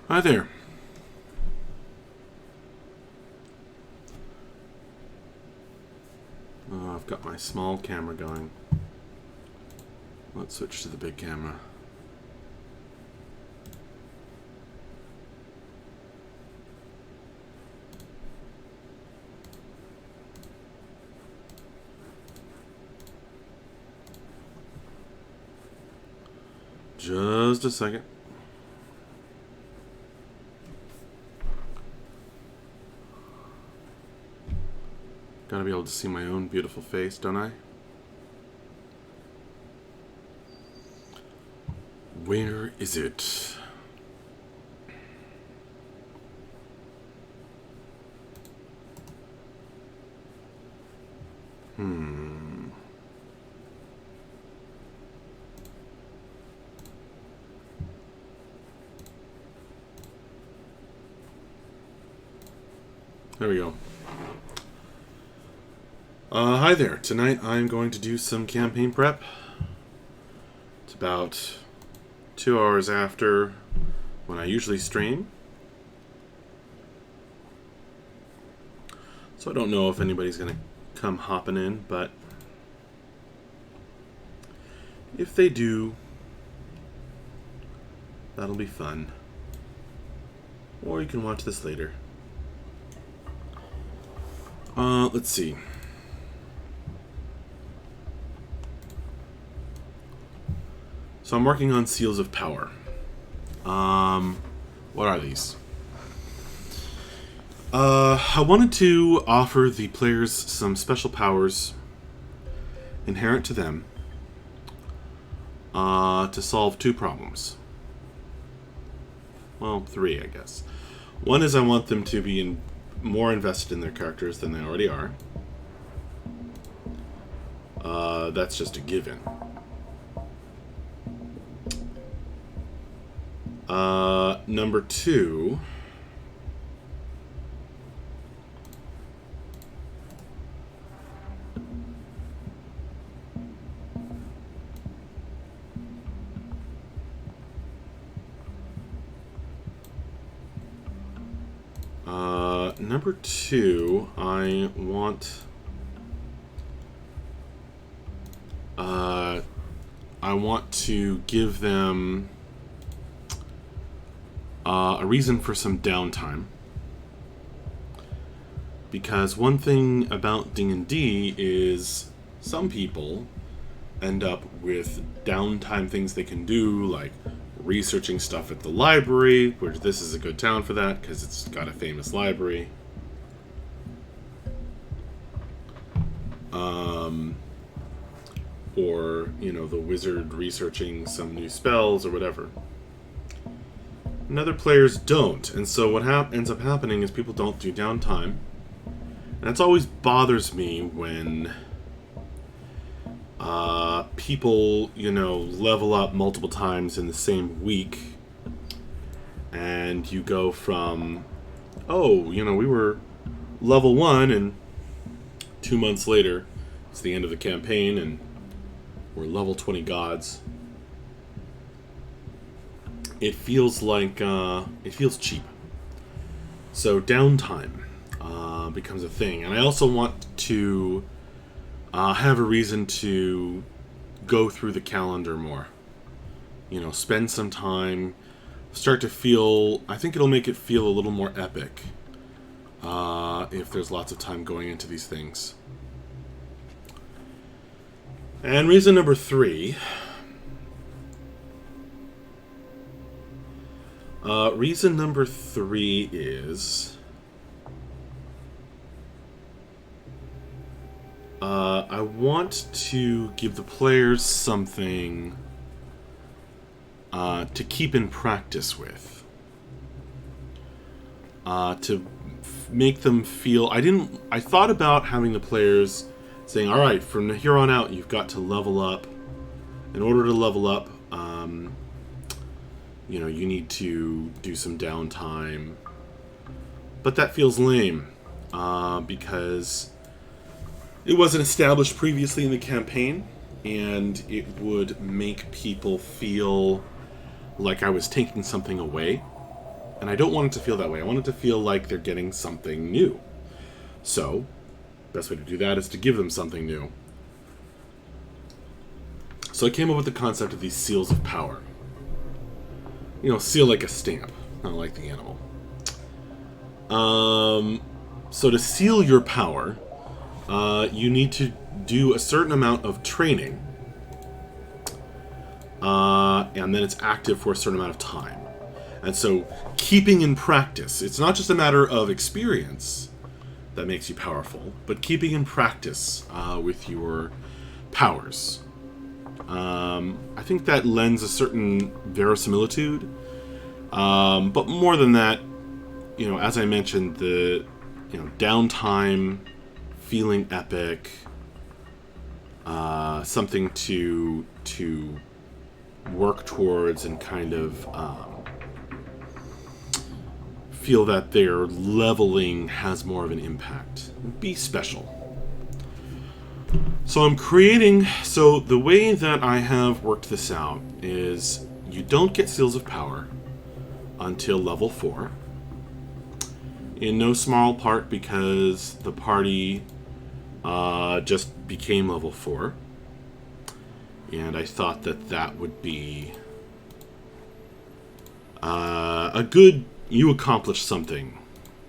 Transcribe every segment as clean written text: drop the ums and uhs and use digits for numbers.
Hi there. I've got my small camera going. Let's switch to the big camera. Just a second. Gotta be able to see my own beautiful face, don't I? Where is it? There we go. Hi there. Tonight I'm going to do some campaign prep. It's about 2 hours after when I usually stream. So I don't know if anybody's going to come hopping in, but if they do, that'll be fun. Or you can watch this later. Let's see. So I'm working on Seals of Power. What are these? I wanted to offer the players some special powers inherent to them to solve 2 problems. Well, 3, I guess. One is I want them to be more invested in their characters than they already are. That's just a given. Number 2, I want to give them a reason for some downtime, because one thing about D&D is some people end up with downtime things they can do, like researching stuff at the library, which this is a good town for that because it's got a famous library. Or, the wizard researching some new spells or whatever. And other players don't, and so what ends up happening is people don't do downtime. And it always bothers me when people, level up multiple times in the same week, and you go from, we were level 1, and 2 months later, it's the end of the campaign, and we're level 20 gods. It feels like, it feels cheap. So downtime becomes a thing. And I also want to have a reason to go through the calendar more. Spend some time, start to feel, I think it'll make it feel a little more epic if there's lots of time going into these things. And reason number 3... reason number 3 is I want to give the players something to keep in practice with. To make them feel... I thought about having the players saying, alright, from here on out, you've got to level up. In order to level up, you need to do some downtime. But that feels lame, because it wasn't established previously in the campaign, and it would make people feel like I was taking something away. And I don't want it to feel that way. I want it to feel like they're getting something new. So, best way to do that is to give them something new. So I came up with the concept of these seals of power. You know, seal like a stamp, not like the animal. So to seal your power, you need to do a certain amount of training. And then it's active for a certain amount of time. And so keeping in practice, it's not just a matter of experience that makes you powerful, but keeping in practice with your powers. I think that lends a certain verisimilitude. But more than that, you know, as I mentioned, the downtime, feeling epic, something to work towards and kind of feel that their leveling has more of an impact. Be special. So I'm creating, so the way that I have worked this out is you don't get Seals of Power until level 4. In no small part because the party just became level 4. And I thought that that would be a good, you accomplished something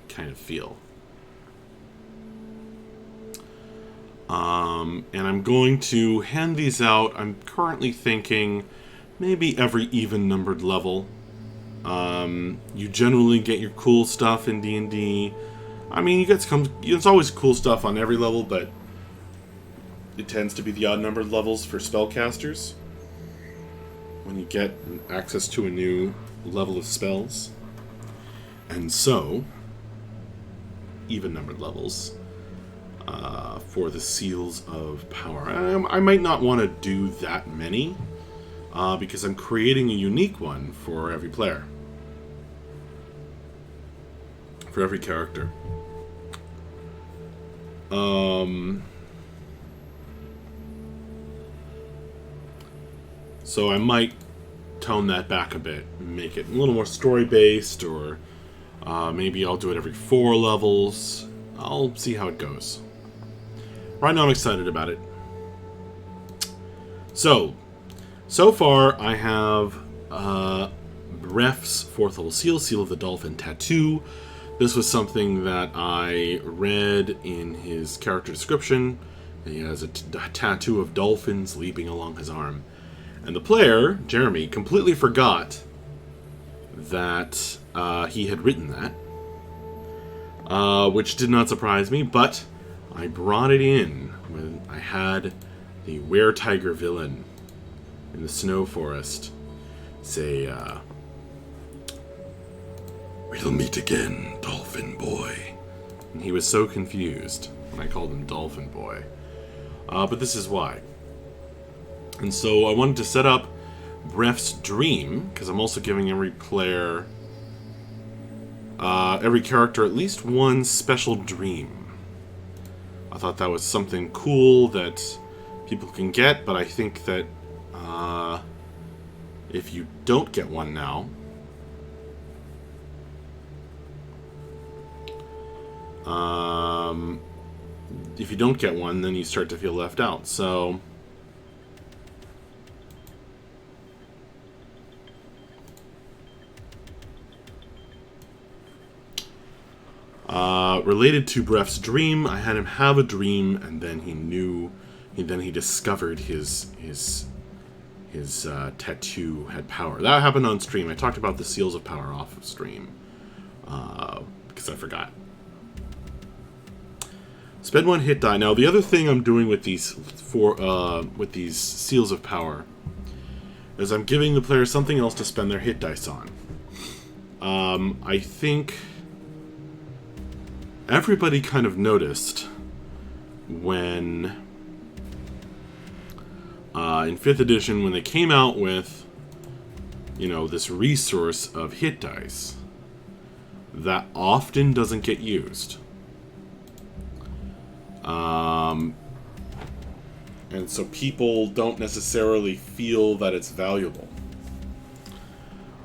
kind of feel. And I'm going to hand these out. I'm currently thinking maybe every even-numbered level. You generally get your cool stuff in D&D. I mean, you get it's always cool stuff on every level, but it tends to be the odd-numbered levels for spellcasters when you get access to a new level of spells. And so, even-numbered levels for the Seals of Power. I might not want to do that many because I'm creating a unique one for every player. For every character. So I might tone that back a bit, make it a little more story-based, or maybe I'll do it every 4 levels. I'll see how it goes. Right now I'm excited about it. So far I have Bref's 4th level seal, Seal of the Dolphin Tattoo. This was something that I read in his character description. He has a tattoo of dolphins leaping along his arm. And the player, Jeremy, completely forgot that he had written that. Which did not surprise me, but I brought it in when I had the were-tiger villain in the snow forest say, "We'll meet again, Dolphin Boy." And he was so confused when I called him Dolphin Boy. But this is why. And so I wanted to set up Bref's Dream, because I'm also giving every player, every character at least one special dream. I thought that was something cool that people can get, but I think that if you don't get one now, then you start to feel left out. So related to Bref's dream, I had him have a dream, and then he discovered his tattoo had power. That happened on stream. I talked about the Seals of Power off of stream because I forgot. Spend 1 hit die. Now the other thing I'm doing with these Seals of Power is I'm giving the player something else to spend their hit dice on. I think everybody kind of noticed when in 5th edition, when they came out with, this resource of hit dice, that often doesn't get used. And so people don't necessarily feel that it's valuable.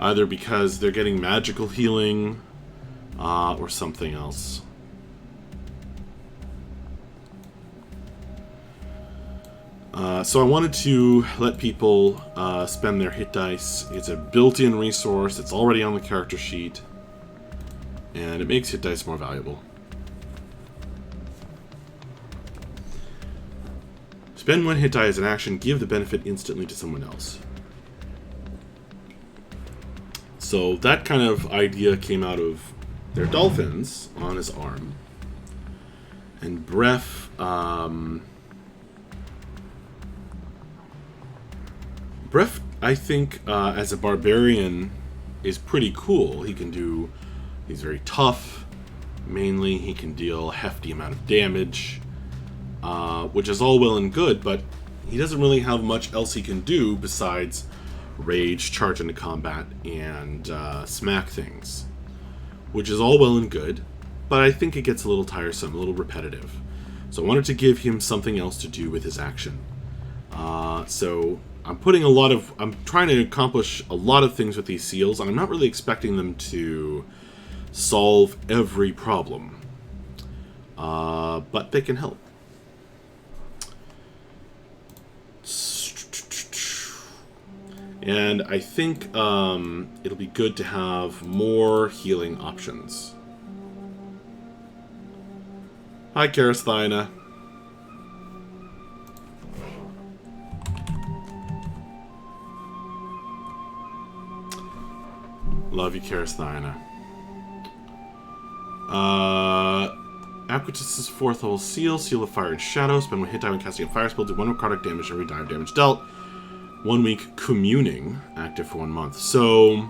Either because they're getting magical healing, or something else. So I wanted to let people spend their hit dice. It's a built-in resource. It's already on the character sheet. And it makes hit dice more valuable. Spend one hit die as an action. Give the benefit instantly to someone else. So that kind of idea came out of their dolphins on his arm. And Bref... Bref, I think, as a barbarian, is pretty cool. He can do... He's very tough. Mainly, he can deal a hefty amount of damage. Which is all well and good, but he doesn't really have much else he can do besides rage, charge into combat, and smack things. Which is all well and good, but I think it gets a little tiresome, a little repetitive. So I wanted to give him something else to do with his action. So... I'm trying to accomplish a lot of things with these seals, and I'm not really expecting them to solve every problem. But they can help. And I think it'll be good to have more healing options. Hi, Karasthina. Love you, Karasthina. Aquitus's 4th level seal. Seal of Fire and Shadow. Spend one hit die when casting a fire spell. Do 1 necrotic damage every die of damage dealt. 1 week communing. Active for 1 month. So,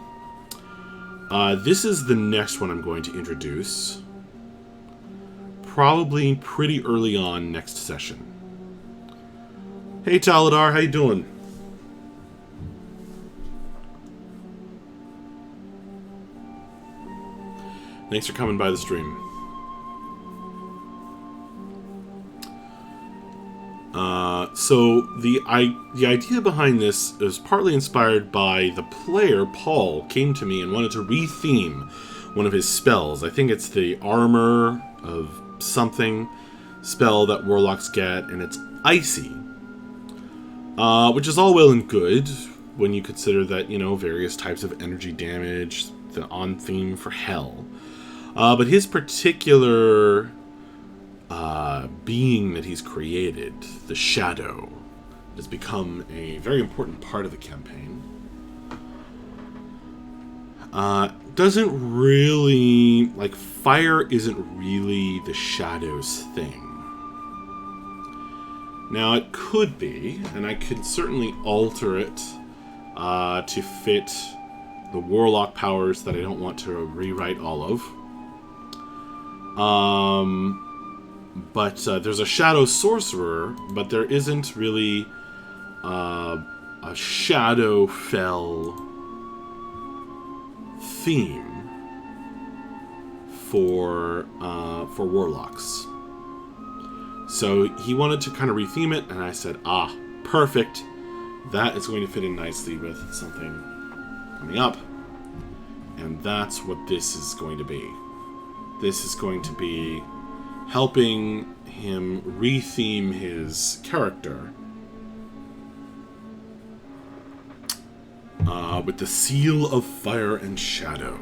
this is the next one I'm going to introduce. Probably pretty early on next session. Hey, Taladar. How you doing? Thanks for coming by the stream. So the idea behind this is partly inspired by the player. Paul came to me and wanted to re-theme one of his spells. I think it's the Armor of something spell that Warlocks get, and it's Icy. Which is all well and good when you consider that, you know, various types of energy damage, the on theme for Hell. But his particular being that he's created, the Shadow, has become a very important part of the campaign. Doesn't really... Like, fire isn't really the Shadow's thing. Now, it could be, and I could certainly alter it to fit the Warlock powers that I don't want to rewrite all of. But there's a Shadow Sorcerer, but there isn't really a Shadowfell theme for Warlocks. So he wanted to kind of retheme it, and I said, perfect. That is going to fit in nicely with something coming up. And that's what this is going to be. This is going to be helping him retheme his character with the Seal of Fire and Shadow.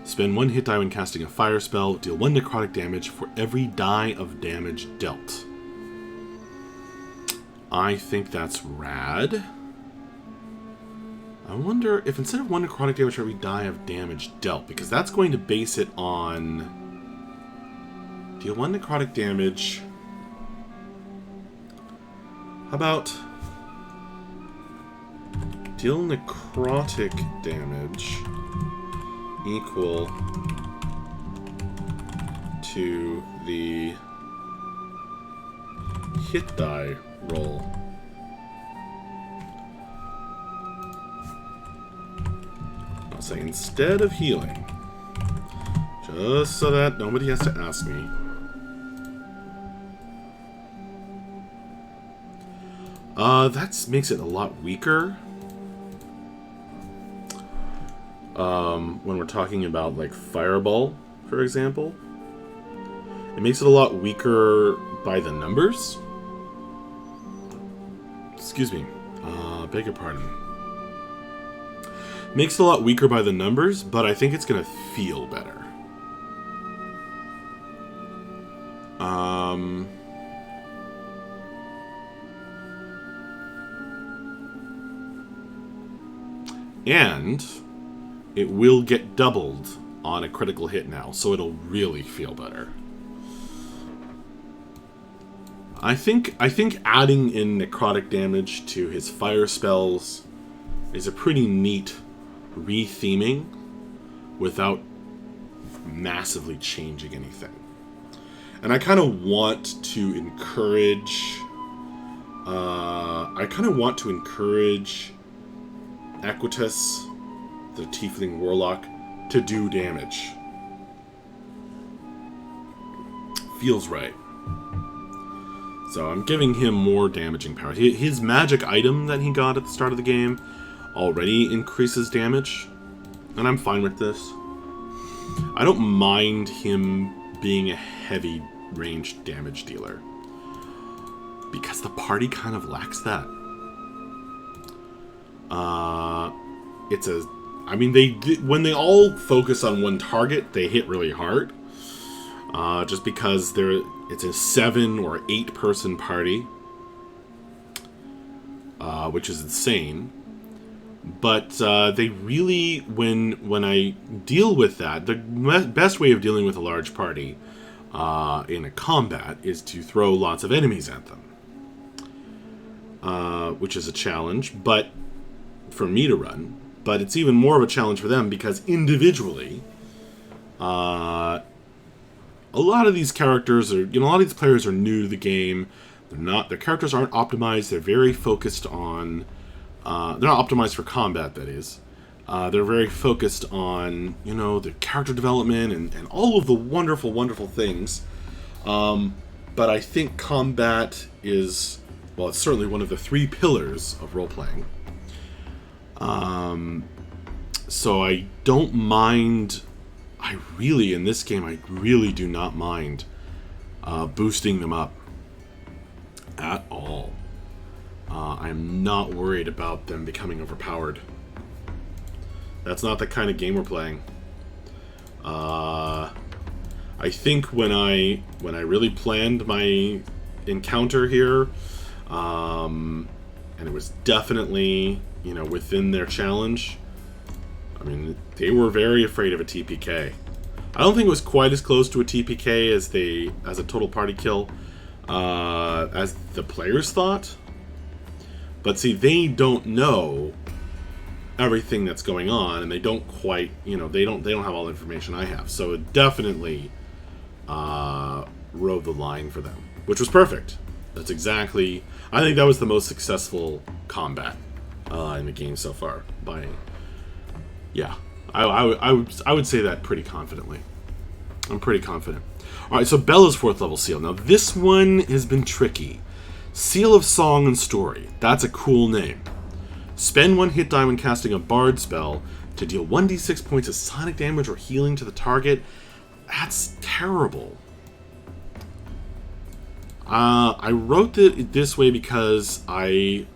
Spend 1 hit die when casting a fire spell. Deal 1 necrotic damage for every die of damage dealt. I think that's rad. I wonder if instead of 1 necrotic damage for every die of damage dealt, because that's going to base it on... Deal 1 necrotic damage. How about... Deal necrotic damage equal to the hit die roll. I'll say instead of healing, just so that nobody has to ask me. That makes it a lot weaker. when we're talking about like Fireball, for example. It makes it a lot weaker by the numbers. Excuse me. Beg your pardon. Makes it a lot weaker by the numbers, but I think it's going to feel better. And it will get doubled on a critical hit now, so it'll really feel better. I think adding in necrotic damage to his fire spells is a pretty neat re-theming without massively changing anything. And I kind of want to encourage Equitas, the Tiefling Warlock, to do damage. Feels right. So I'm giving him more damaging power. His magic item that he got at the start of the game already increases damage, and I'm fine with this. I don't mind him being a heavy ranged damage dealer, because the party kind of lacks that. When they all focus on one target, they hit really hard. Just because it's a 7 or 8 person party, which is insane. But they really, when I deal with that, the best way of dealing with a large party in a combat is to throw lots of enemies at them, which is a challenge, but for me to run. But it's even more of a challenge for them because individually, a lot of these characters a lot of these players are new to the game. Their characters aren't optimized. They're very focused on, they're not optimized for combat, that is. They're very focused on, the character development and all of the wonderful, wonderful things. But I think combat is, well, it's certainly one of the 3 pillars of role-playing. So I don't mind, in this game, I really do not mind boosting them up at all. I'm not worried about them becoming overpowered. That's not the kind of game we're playing. I think when I really planned my encounter here, and it was definitely, within their challenge, they were very afraid of a TPK. I don't think it was quite as close to a TPK as a total party kill as the players thought. But see, they don't know everything that's going on, and they don't quite, they don't have all the information I have. So it definitely rode the line for them, which was perfect. That's exactly, I think that was the most successful combat in the game so far. I would say that pretty confidently. I'm pretty confident. Alright, so Bella's 4th level seal. Now this one has been tricky. Seal of Song and Story. That's a cool name. Spend 1 hit die when casting a bard spell to deal 1d6 points of sonic damage or healing to the target. That's terrible. I wrote it this way because I'm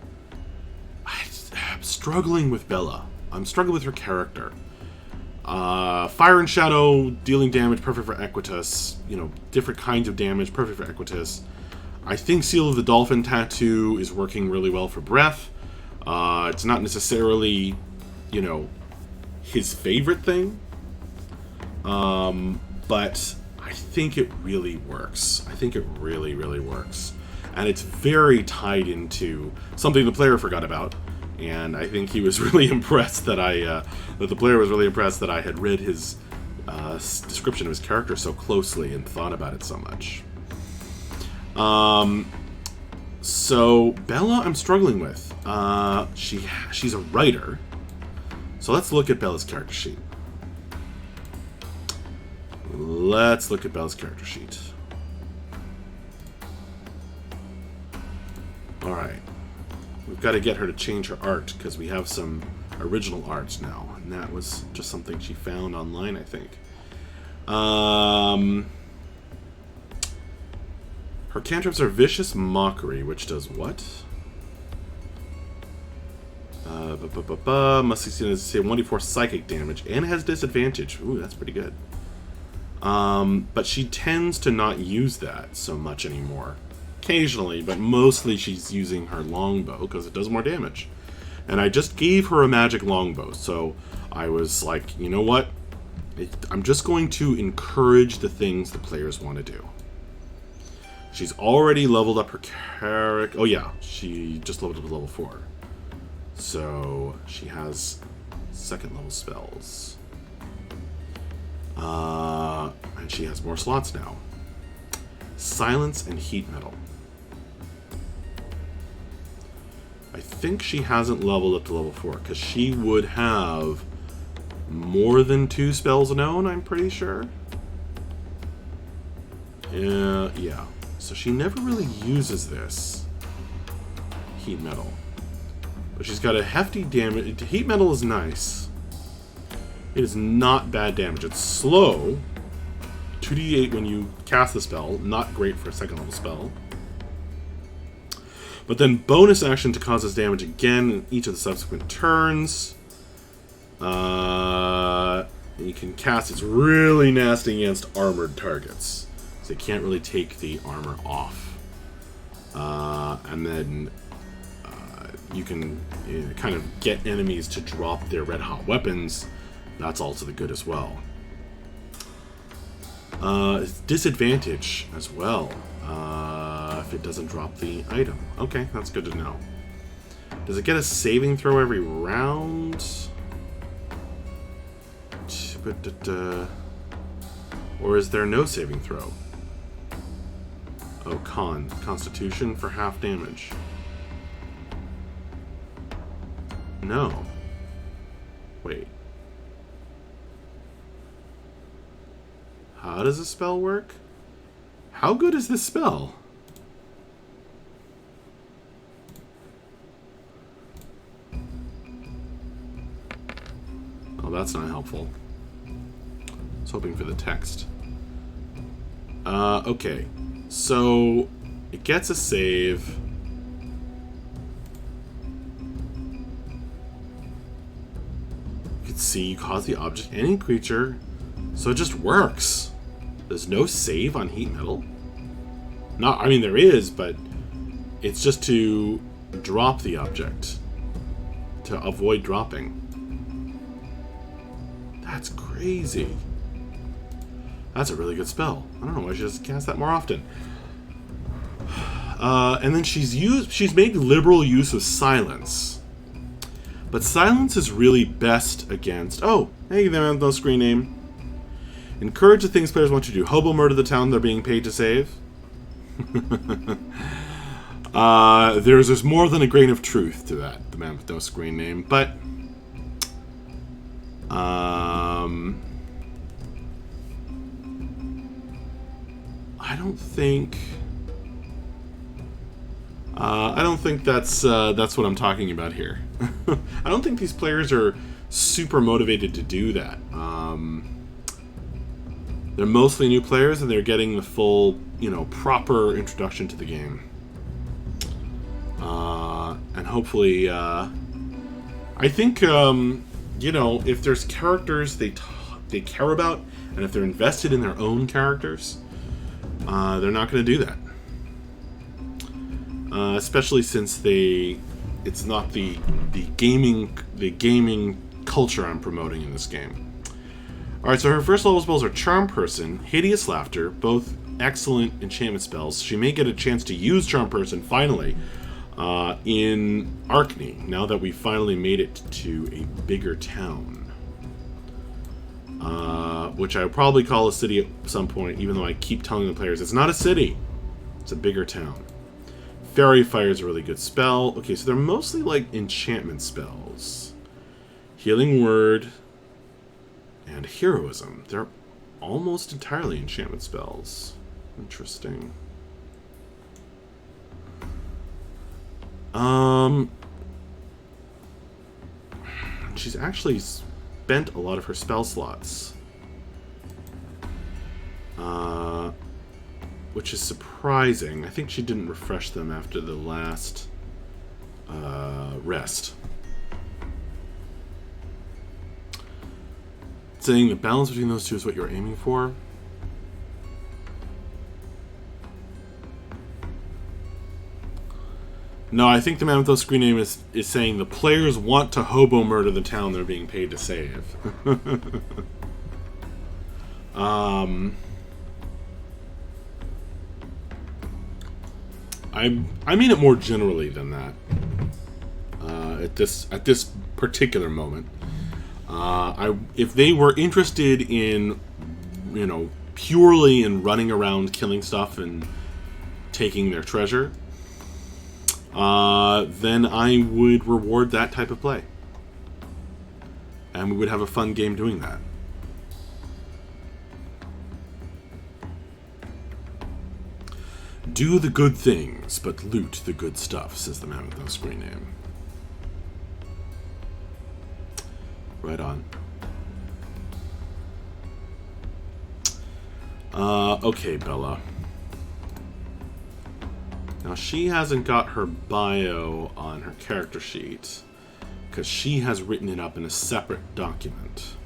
struggling with Bella. I'm struggling with her character. Fire and Shadow, dealing damage, perfect for Equitas. Different kinds of damage, perfect for Equitas. I think Seal of the Dolphin Tattoo is working really well for Breath. It's not necessarily, his favorite thing. But I think it really works. I think it really, really works. And it's very tied into something the player forgot about. And I think he was really impressed that that the player was really impressed that I had read his description of his character so closely and thought about it so much. So Bella, I'm struggling with. She's a writer. So let's look at Bella's character sheet. Alright. We've got to get her to change her art, because we have some original art now. And that was just something she found online, I think. Her cantrips are Vicious Mockery, which does what? Must succeed to say 1d4 psychic damage, and has disadvantage. Ooh, that's pretty good. But she tends to not use that so much anymore. Occasionally, but mostly she's using her longbow because it does more damage. And I just gave her a magic longbow, so I was like, you know what? I'm just going to encourage the things the players want to do. She's already leveled up her character. Oh yeah, she just leveled up to level 4. So she has second level spells. And she has more slots now. Silence and Heat Metal. I think she hasn't leveled up to level 4, because she would have more than 2 spells known, I'm pretty sure. Yeah. So she never really uses this. Heat Metal. But she's got a hefty damage. Heat Metal is nice. It is not bad damage. It's slow. 2d8 when you cast the spell. Not great for a second level spell. But then bonus action to cause this damage again in each of the subsequent turns. You can cast. It's really nasty against armored targets. So you can't really take the armor off. And then you can kind of get enemies to drop their red hot weapons. That's also the good as well. Disadvantage as well. If it doesn't drop the item. Okay, that's good to know. Does it get a saving throw every round? Or is there no saving throw? Oh, Constitution for half damage. No. Wait. How does this spell work? How good is this spell? Oh, that's not helpful. I was hoping for the text. Okay. So, it gets a save. You can see you cause the object any creature. So it just works. There's no save on Heat Metal? I mean, there is, but it's just to drop the object. To avoid dropping. That's crazy. That's a really good spell. I don't know why she doesn't cast that more often. And then she's made liberal use of silence. But silence is really best against... Oh, hey there, no screen name. Encourage the things players want you to do. Hobo murder the town they're being paid to save. There's more than a grain of truth to that, the man with no screen name. But... I don't think that's what I'm talking about here. I don't think these players are super motivated to do that. They're mostly new players, and they're getting the full, proper introduction to the game. And hopefully, I think, if there's characters they care about, and if they're invested in their own characters, they're not going to do that. Especially since it's not the gaming culture I'm promoting in this game. Alright, so her first level spells are Charm Person, Hideous Laughter, both excellent enchantment spells. She may get a chance to use Charm Person, finally, in Arkne, now that we finally made it to a bigger town. Which I will probably call a city at some point, even though I keep telling the players it's not a city, it's a bigger town. Fairy Fire is a really good spell. Okay, so they're mostly like enchantment spells. Healing Word and Heroism. They're almost entirely enchantment spells. Interesting. She's actually spent a lot of her spell slots. Which is surprising. I think she didn't refresh them after the last rest. Saying the balance between those two is what you're aiming for. No, I think the man with the screen name is saying the players want to hobo murder the town they're being paid to save. I mean it more generally than that. At this particular moment, if they were interested in, purely in running around killing stuff and taking their treasure, then I would reward that type of play, and we would have a fun game doing that. Do the good things, but loot the good stuff, says the man with no screen name. Right on. Okay, Bella. Now, she hasn't got her bio on her character sheet, because she has written it up in a separate document.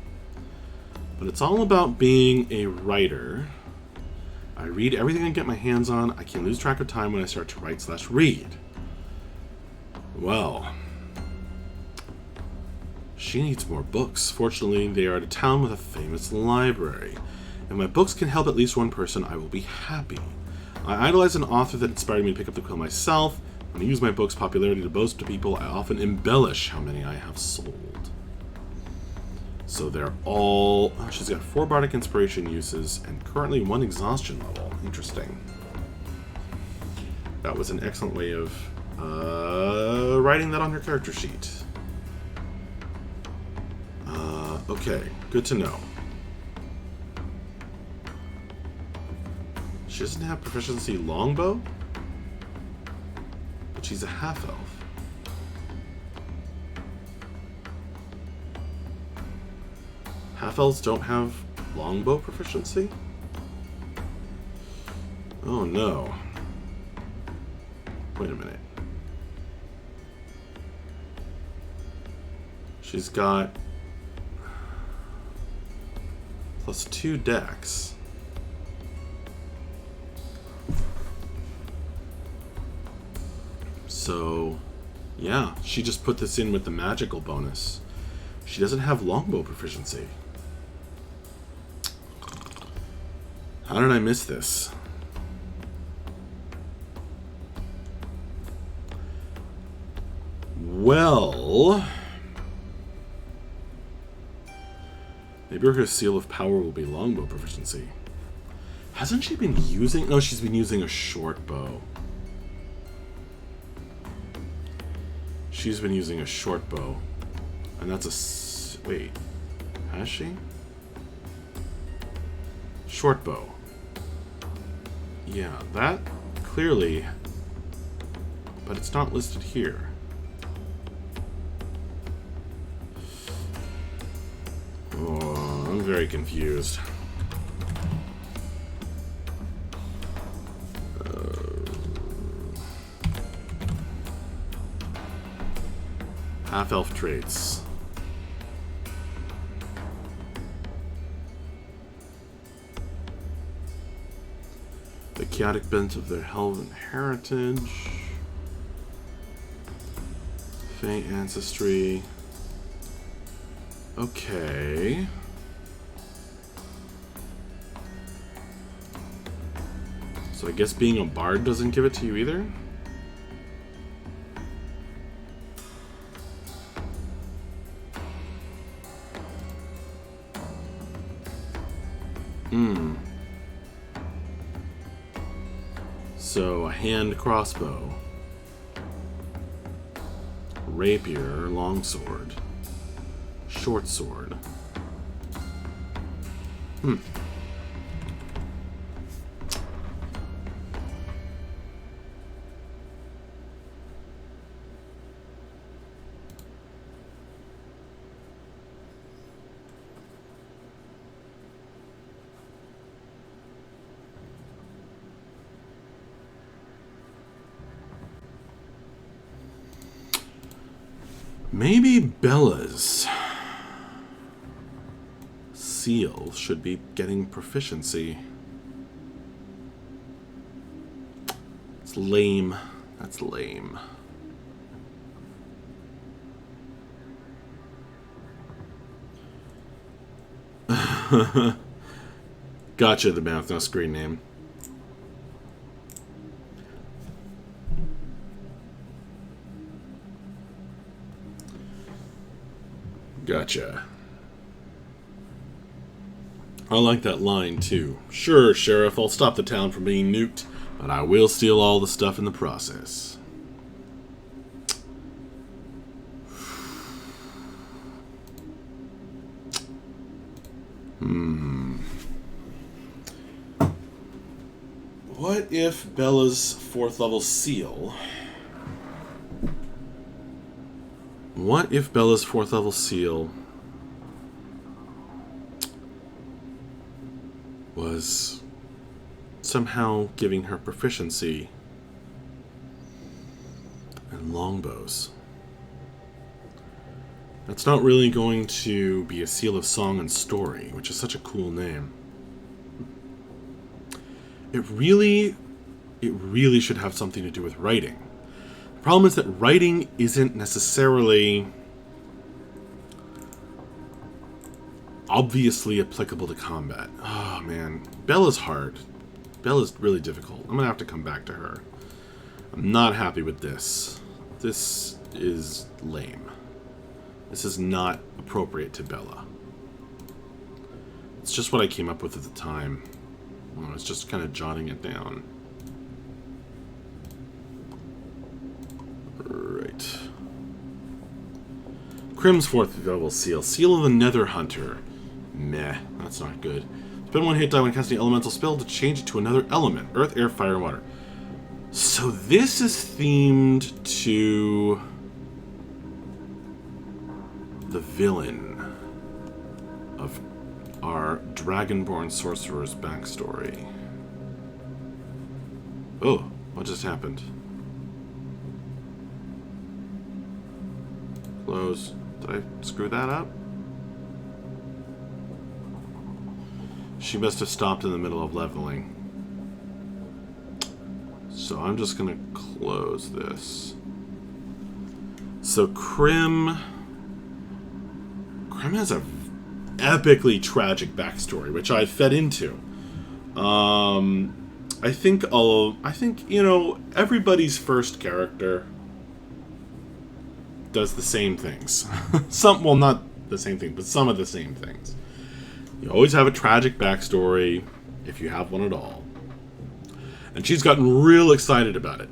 But it's all about being a writer. I read everything I get my hands on. I can lose track of time when I start to write/read. Well, she needs more books. Fortunately, they are at a town with a famous library. If my books can help at least one person, I will be happy. I idolize an author that inspired me to pick up the quill myself. When I use my book's popularity to boast to people, I often embellish how many I have sold. So they're all... she's got 4 bardic inspiration uses and currently 1 exhaustion level. Interesting. That was an excellent way of writing that on her character sheet. Okay, good to know. She doesn't have proficiency longbow, but she's a half-elf. Half-elves don't have longbow proficiency? Oh no. Wait a minute. She's got +2 dex. So, yeah, she just put this in with the magical bonus. She doesn't have longbow proficiency. How did I miss this? Well, maybe her seal of power will be longbow proficiency. Hasn't she been using... no, she's been using a short bow. She's been using a short bow. And that's a... wait. Has she? Short bow. Yeah, that clearly... but it's not listed here. Oh, I'm very confused. Half-elf traits. The chaotic bent of their elven heritage. Faint ancestry. Okay. So I guess being a bard doesn't give it to you either? So, a hand crossbow, rapier, longsword, short sword. Maybe Bella's seal should be getting proficiency. It's lame. That's lame. Gotcha, the math, no screen name. Gotcha. I like that line, too. Sure, Sheriff, I'll stop the town from being nuked, but I will steal all the stuff in the process. What if Bella's 4th level seal... What if Bella's 4th level seal was somehow giving her proficiency in longbows? That's not really going to be a seal of song and story, which is such a cool name. It really should have something to do with writing. The problem is that writing isn't necessarily obviously applicable to combat. Oh man, Bella's hard. Bella's really difficult. I'm gonna have to come back to her. I'm not happy with this. This is lame. This is not appropriate to Bella. It's just what I came up with at the time. I was just kind of jotting it down. Right. Crim's 4th level seal. Seal of the Nether Hunter. Meh, that's not good. Spend 1 hit die when casting elemental spell to change it to another element. Earth, air, fire, and water. So this is themed to the villain of our Dragonborn Sorcerer's backstory. Oh, what just happened? Close. Did I screw that up? She must have stopped in the middle of leveling. So I'm just gonna close this. So Crim has a epically tragic backstory, which I fed into. I think you know, everybody's first character does the same things. Well, not the same thing, but some of the same things. You always have a tragic backstory, if you have one at all. And she's gotten real excited about it.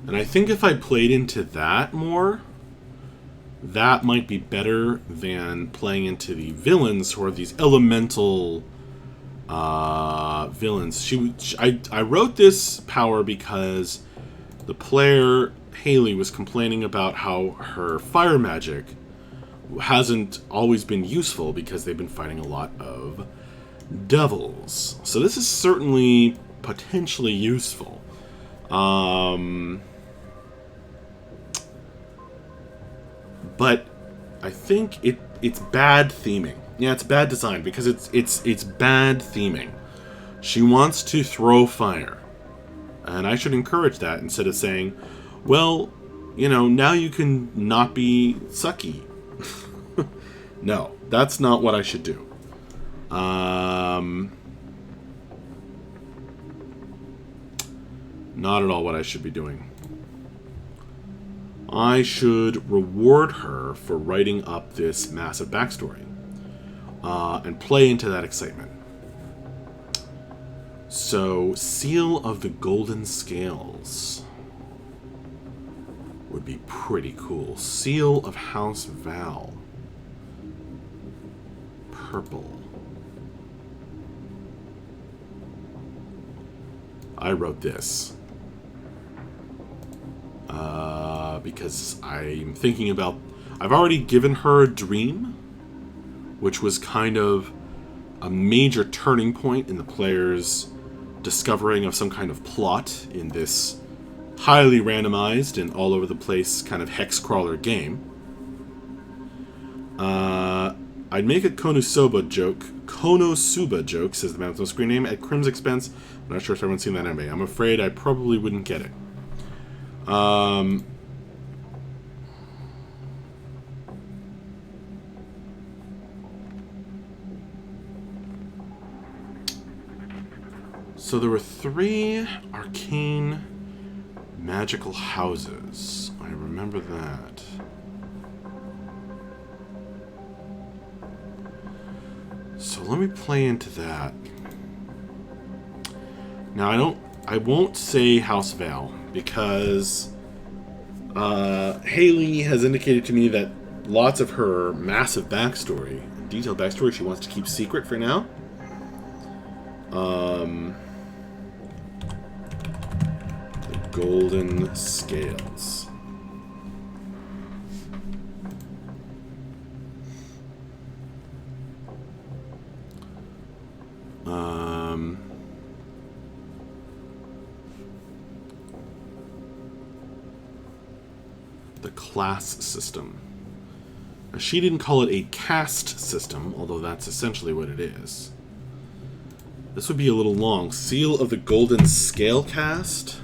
And I think if I played into that more, that might be better than playing into the villains, who are these elemental villains. I wrote this power because the player, Haley, was complaining about how her fire magic hasn't always been useful because they've been fighting a lot of devils. So this is certainly potentially useful. But I think it's bad theming. Yeah, it's bad design because it's bad theming. She wants to throw fire. And I should encourage that instead of saying, well, you know, now you can not be sucky. No, that's not what I should do. Not at all what I should be doing. I should reward her for writing up this massive backstory. And play into that excitement. So, Seal of the Golden Scales would be pretty cool. Seal of House Val. Purple. I wrote this. Because I'm thinking about... I've already given her a dream, which was kind of a major turning point in the player's discovering of some kind of plot in this highly randomized and all over the place kind of hex crawler game. I'd make a Konosuba joke, says the man with no screen name, at Crim's expense. I'm not sure if everyone's seen that anime. I'm afraid I probably wouldn't get it. So there were 3 arcane magical houses. I remember that. So let me play into that. Now I won't say House Vale because Haley has indicated to me that lots of her massive backstory, detailed backstory, she wants to keep secret for now. The Golden Scales. The class system. Now, she didn't call it a caste system, although that's essentially what it is. This would be a little long. Seal of the Golden Scale Caste?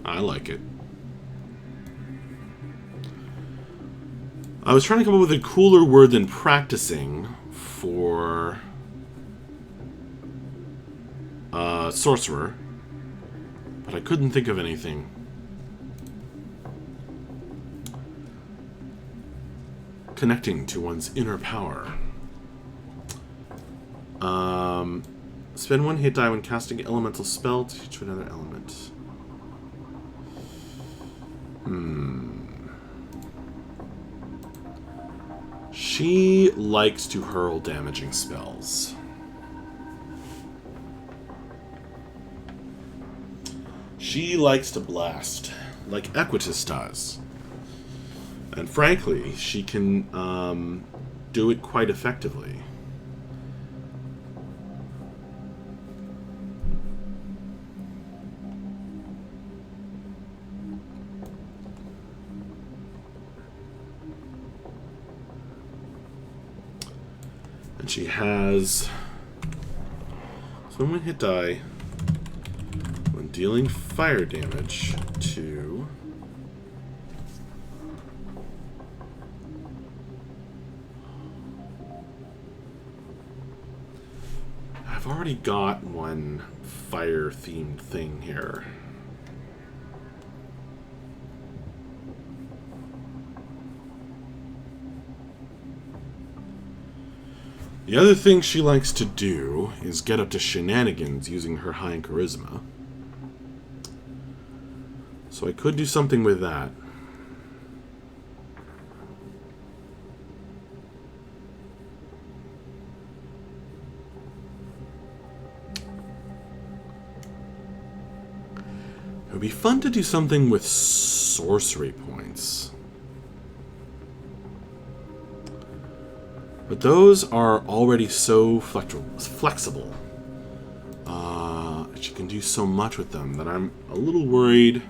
I like it. I was trying to come up with a cooler word than practicing for sorcerer, but I couldn't think of anything. Connecting to one's inner power. Spend 1 hit die when casting an elemental spell to teach another element. She likes to hurl damaging spells. She likes to blast, like Equitas does. And frankly, she can do it quite effectively. And she has... So when we hit die, when dealing fire damage to... I've already got one fire-themed thing here. The other thing she likes to do is get up to shenanigans using her high in charisma. So I could do something with that. It would be fun to do something with sorcery points. But those are already so flexible. She can do so much with them that I'm a little worried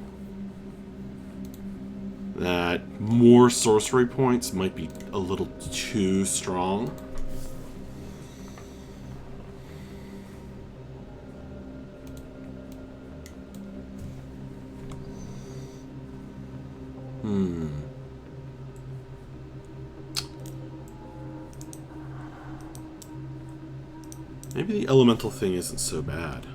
that more sorcery points might be a little too strong. Maybe the elemental thing isn't so bad.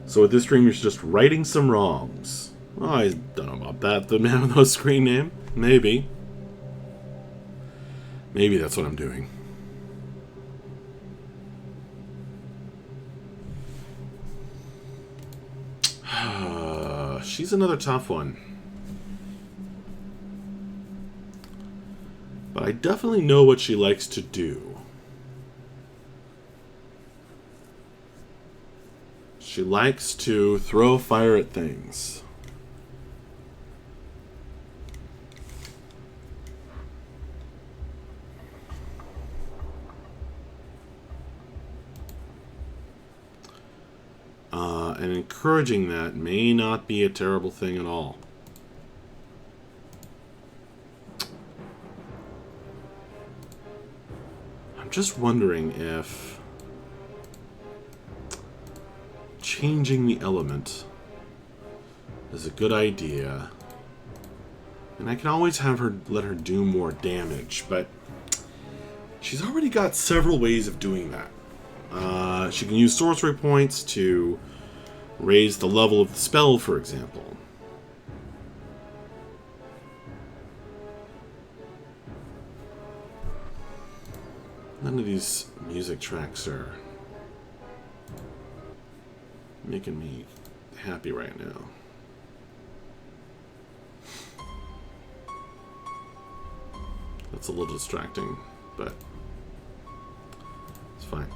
So with this stream, you're just righting some wrongs. Oh, I don't know about that. The man with no screen name? Maybe. Maybe that's what I'm doing. She's another tough one. But I definitely know what she likes to do. She likes to throw fire at things. And encouraging that may not be a terrible thing at all. I'm just wondering if changing the element is a good idea. And I can always have her let her do more damage, but she's already got several ways of doing that. She can use sorcery points to raise the level of the spell, for example. None of these music tracks are making me happy right now. That's a little distracting, but it's fine.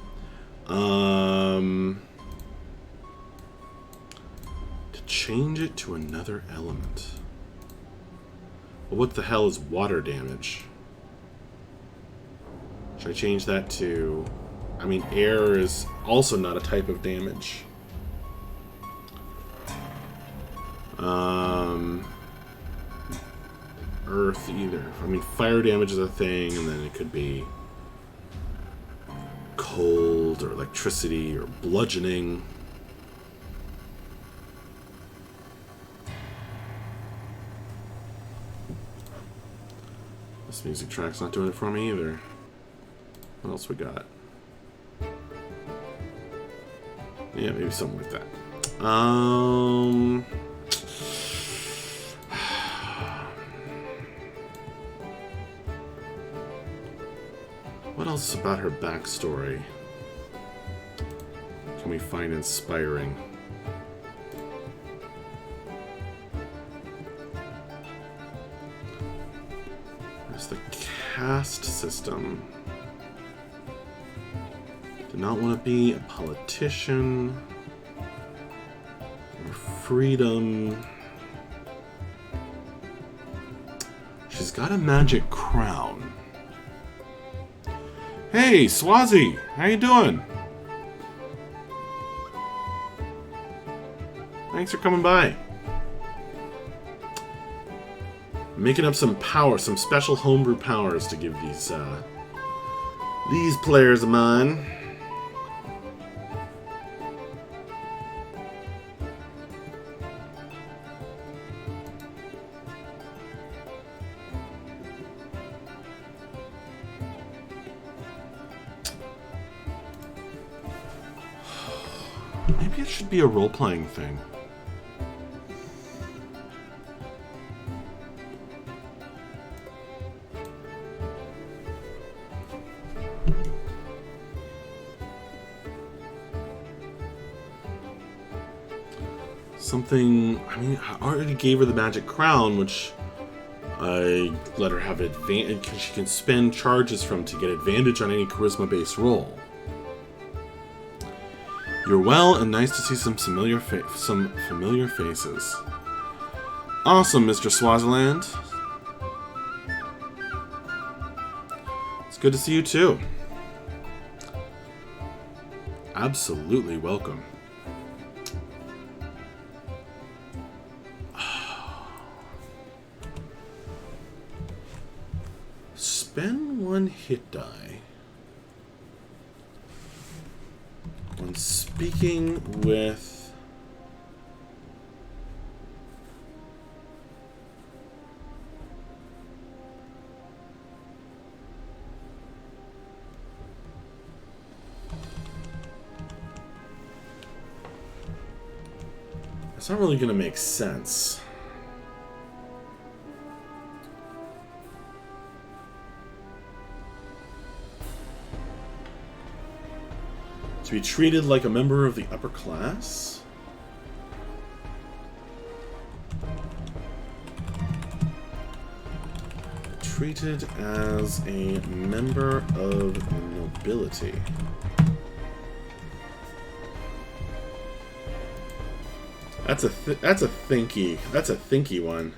To change it to another element. Well, what the hell is water damage? Should I change that to... I mean, air is also not a type of damage. Earth either. I mean, fire damage is a thing, and then it could be cold or electricity or bludgeoning. This music track's not doing it for me either. What else we got? Yeah, maybe something like that. What else about her backstory can we find inspiring? There's the caste system. Did not want to be a politician or freedom. She's got a magic crown. Hey, Swazi, how you doing? Thanks for coming by. Making up some power, some special homebrew powers to give these players of mine. Maybe it should be a role-playing thing. Something, I mean, I already gave her the magic crown, which I let her have advantage, because she can spend charges from to get advantage on any charisma-based roll. You're well, and nice to see some familiar faces. Awesome, Mr. Swaziland. It's good to see you too. Absolutely welcome. Spend one hit die when speaking with it's not really going to make sense. To be treated like a member of the upper class? Treated as a member of the nobility. That's a thinky one.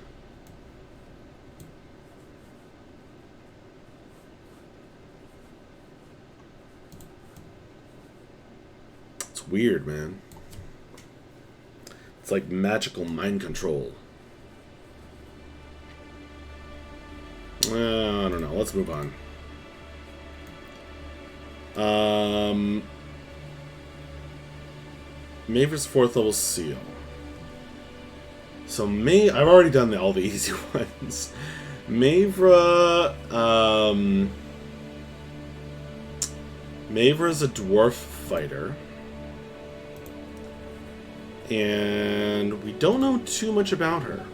Weird, man. like magical mind control. I don't know. Let's move on. Mavra's 4th level seal. So I've already done all the easy ones. Mavra, Mavra's a dwarf fighter. And we don't know too much about her.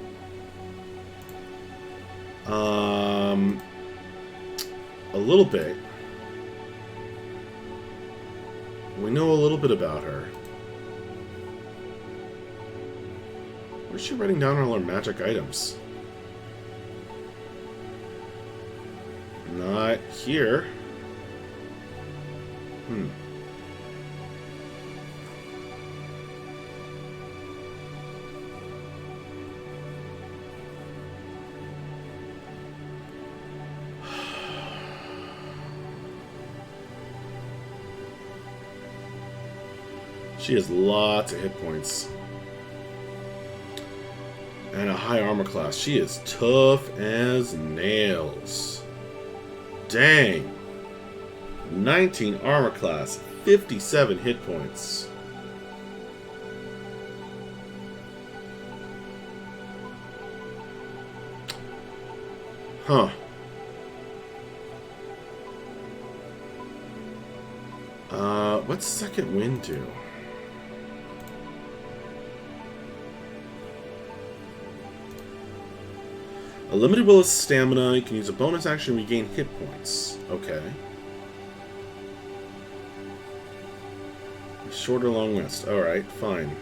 A little bit. We know a little bit about her. Where's she writing down all her magic items? Not here. She has lots of hit points. And a high armor class. She is tough as nails. Dang. 19 armor class. 57 hit points. Huh. What's second wind do? A limited will of stamina. You can use a bonus action to regain hit points. Okay. Shorter long rest. Alright, fine.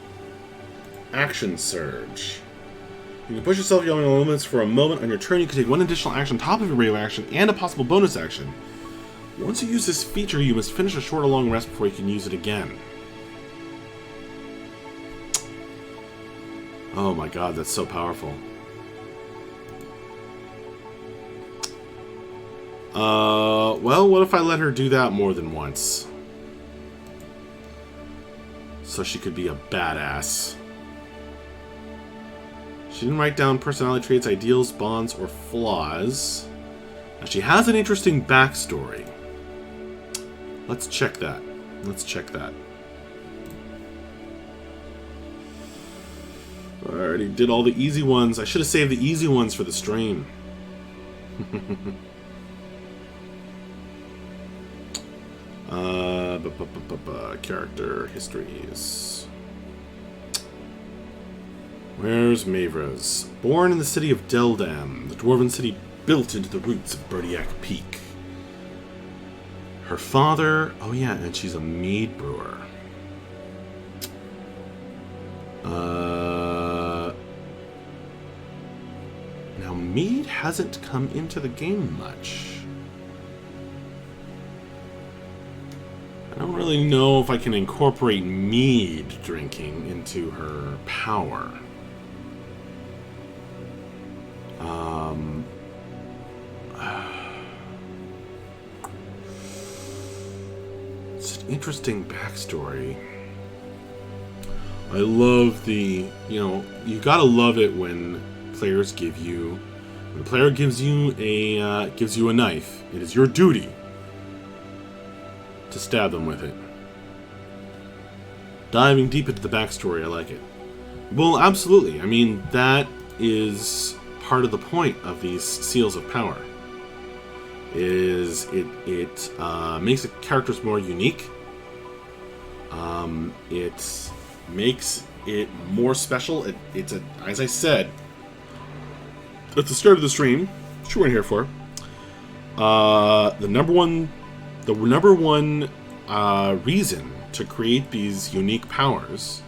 Action surge. You can push yourself beyond your limits for a moment. On your turn, you can take one additional action on top of your regular action and a possible bonus action. Once you use this feature, you must finish a short or long rest before you can use it again. Oh my god, that's so powerful. Well, what if I let her do that more than once? So she could be a badass. She didn't write down personality traits, ideals, bonds, or flaws. Now, she has an interesting backstory. Let's check that. Let's check that. I already did all the easy ones. I should have saved the easy ones for the stream. Character histories. Where's Mavra's? Born in the city of Deldam, the dwarven city built into the roots of Birdiak Peak. Her father... Oh yeah, and she's a mead brewer. Now, mead hasn't come into the game much. I don't really know if I can incorporate mead drinking into her power. It's an interesting backstory. I love the, you gotta love it when players give you, when a player gives you a knife. It is your duty to stab them with it. Diving deep into the backstory, I like it. Well, absolutely. I mean, that is part of the point of these seals of power. Is it makes the characters more unique. It makes it more special. It's as I said at the start of the stream, which we're here for. The number one reason to create these unique powers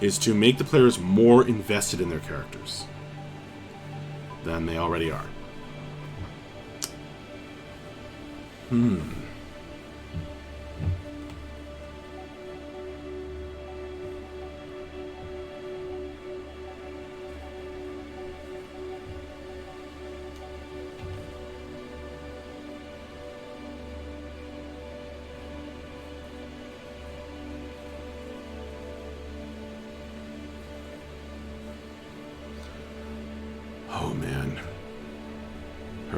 is to make the players more invested in their characters than they already are.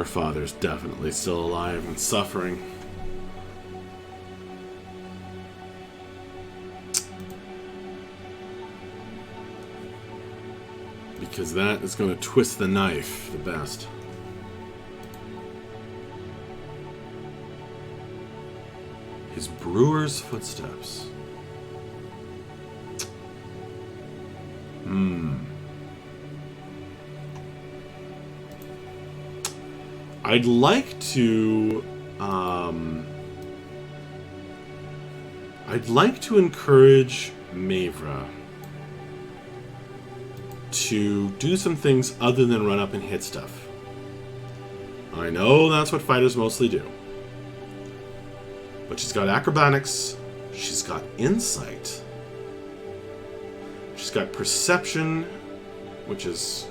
Her father's definitely still alive and suffering. Because that is going to twist the knife the best. His brewer's footsteps. I'd like to encourage Mavra to do some things other than run up and hit stuff. I know that's what fighters mostly do. But she's got acrobatics, she's got insight, she's got perception, which is,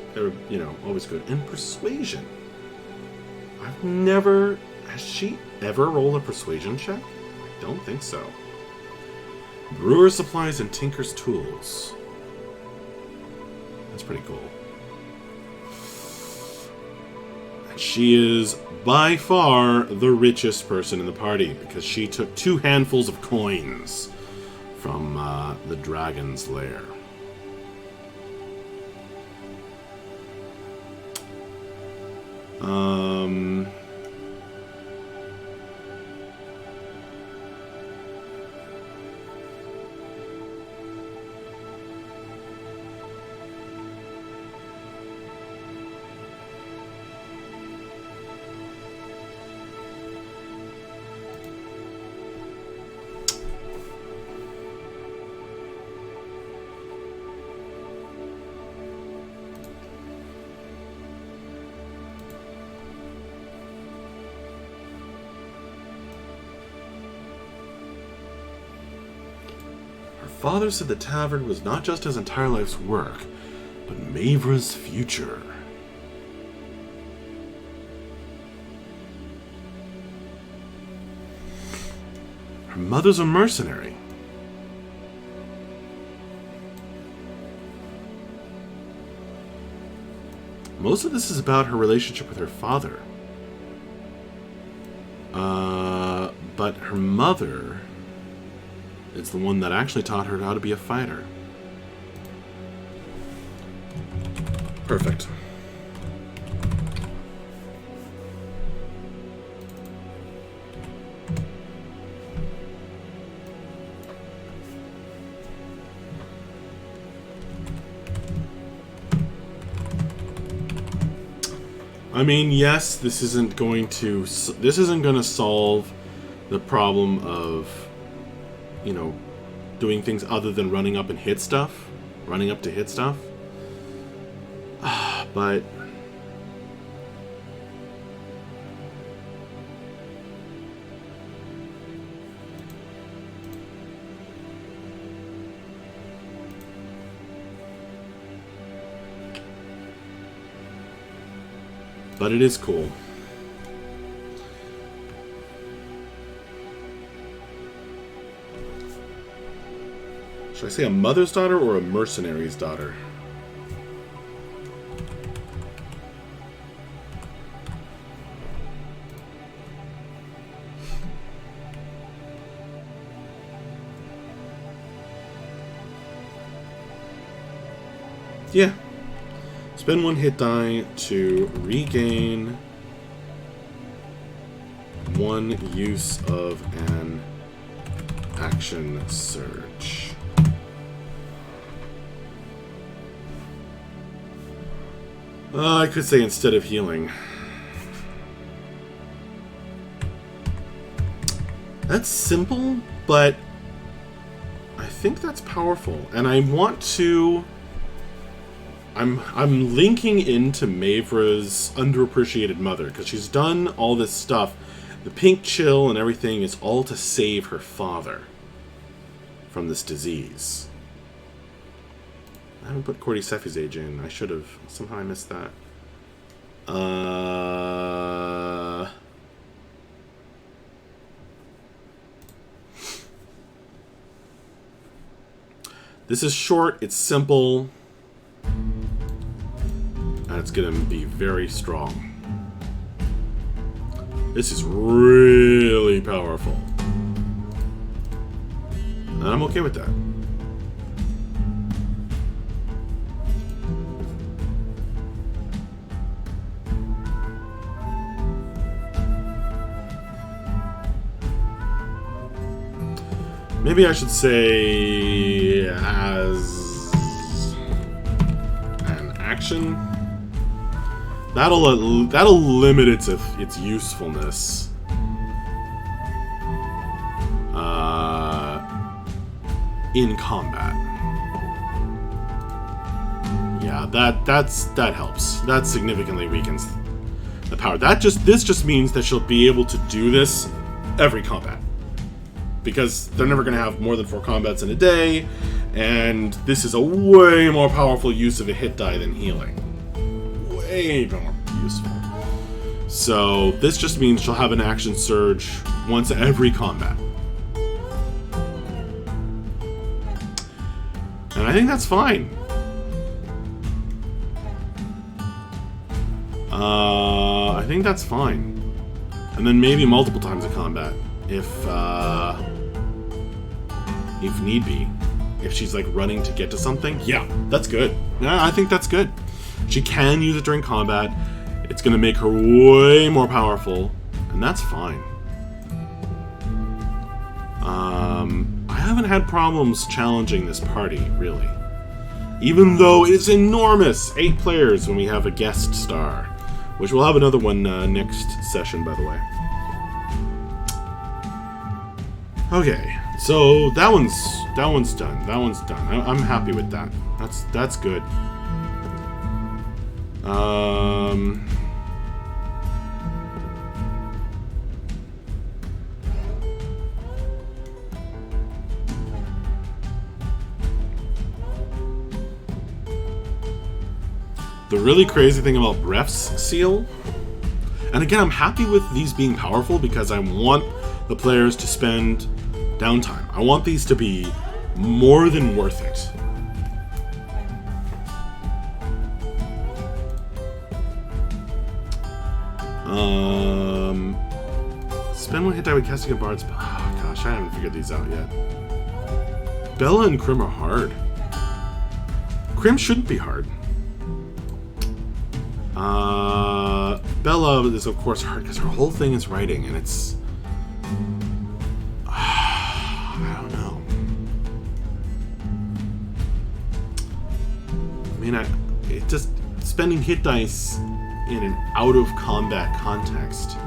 you know, always good, and persuasion. I've never... Has she ever rolled a persuasion check? I don't think so. Brewer supplies and tinker's tools. That's pretty cool. And she is by far the richest person in the party because she took 2 handfuls of coins from the dragon's lair. Father said the tavern was not just his entire life's work, but Mavra's future. Her mother's a mercenary. Most of this is about her relationship with her father. But her mother... It's the one that actually taught her how to be a fighter. Perfect. I mean, yes, this isn't going to solve the problem of, you know, doing things other than running up and hit stuff. Running up to hit stuff. But... But it is cool. Should I say a mother's daughter or a mercenary's daughter? Yeah. Spend 1 hit die to regain 1 use of an action surge. I could say instead of healing. That's simple, but I think that's powerful. And I want to... I'm linking into Mavra's underappreciated mother, because she's done all this stuff. The pink chill and everything is all to save her father from this disease. I haven't put Cordycephes age in. I should have. Somehow I missed that. This is short. It's simple. And it's going to be very strong. This is really powerful. And I'm okay with that. Maybe I should say as an action. That'll limit its usefulness. In combat. Yeah, that helps. That significantly weakens the power. This just means that she'll be able to do this every combat. Because they're never going to have more than 4 combats in a day, and this is a way more powerful use of a hit die than healing. Way more useful. So this just means she'll have an action surge once every combat. And I think that's fine. I think that's fine. And then maybe multiple times in combat. If need be. If she's like running to get to something. Yeah, that's good. Yeah, I think that's good. She can use it during combat. It's going to make her way more powerful. And that's fine. I haven't had problems challenging this party, really. Even though it's enormous! 8 players when we have a guest star. Which we'll have another one next session, by the way. Okay, so that one's done. That one's done. I'm happy with that. That's good. The really crazy thing about Breath's seal, and again, I'm happy with these being powerful because I want the players to spend downtime. I want these to be more than worth it. Spend one hit die with casting a bard's. Oh gosh, I haven't figured these out yet. Bella and Krim are hard. Krim shouldn't be hard. Bella is of course hard because her whole thing is writing, and it's I don't know. I mean, it just spending hit dice in an out of combat context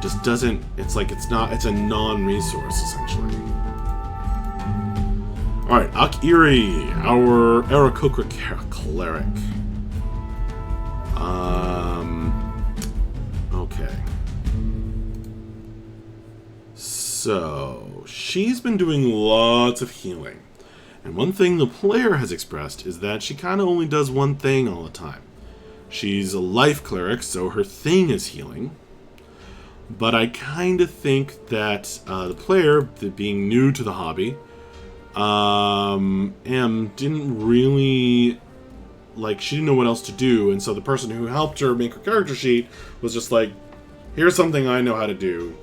just doesn't. It's like it's a non-resource essentially. All right, Akiri, our Aarakocra cleric. Okay. So, she's been doing lots of healing. And one thing the player has expressed is that she kind of only does one thing all the time. She's a life cleric, so her thing is healing. But I kind of think that the player, being new to the hobby, didn't really... she didn't know what else to do, and so the person who helped her make her character sheet was just like, here's something I know how to do,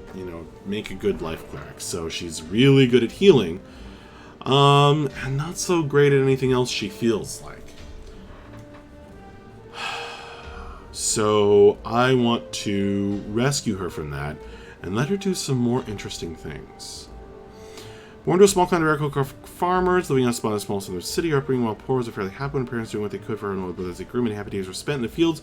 make a good life cleric. So she's really good at healing, and not so great at anything else she feels like. So I want to rescue her from that and let her do some more interesting things. Born to a small clan of Aarakocra farmers living on a spot in a small southern city, upbringing while poor was a fairly happy one. Parents doing what they could for her and but as they grew, many happy days were spent in the fields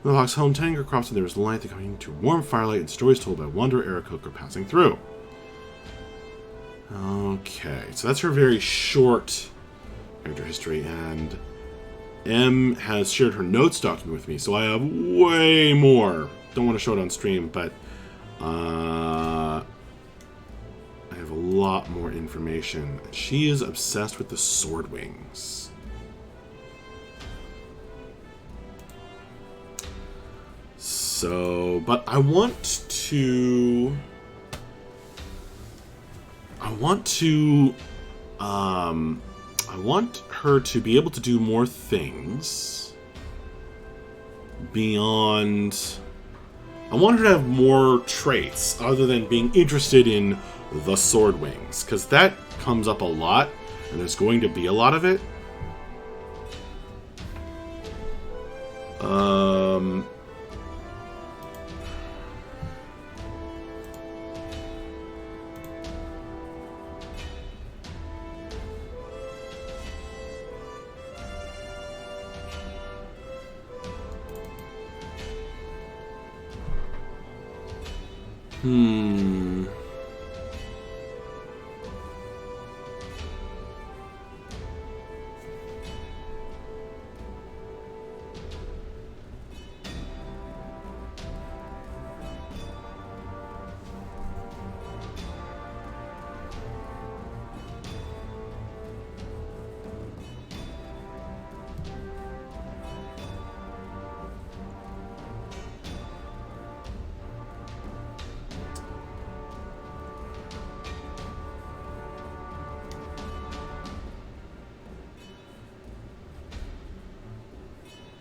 with the hawk's home, tending her crops, and there was light coming to warm firelight and stories told by wanderer Aarakocra passing through. Okay, so that's her very short character history, and M has shared her notes document with me, so I have way more. Don't want to show it on stream, but I have a lot more information. She is obsessed with the sword wings. So, but I want her to be able to do more things beyond I want her to have more traits other than being interested in the sword wings, because that comes up a lot, and there's going to be a lot of it.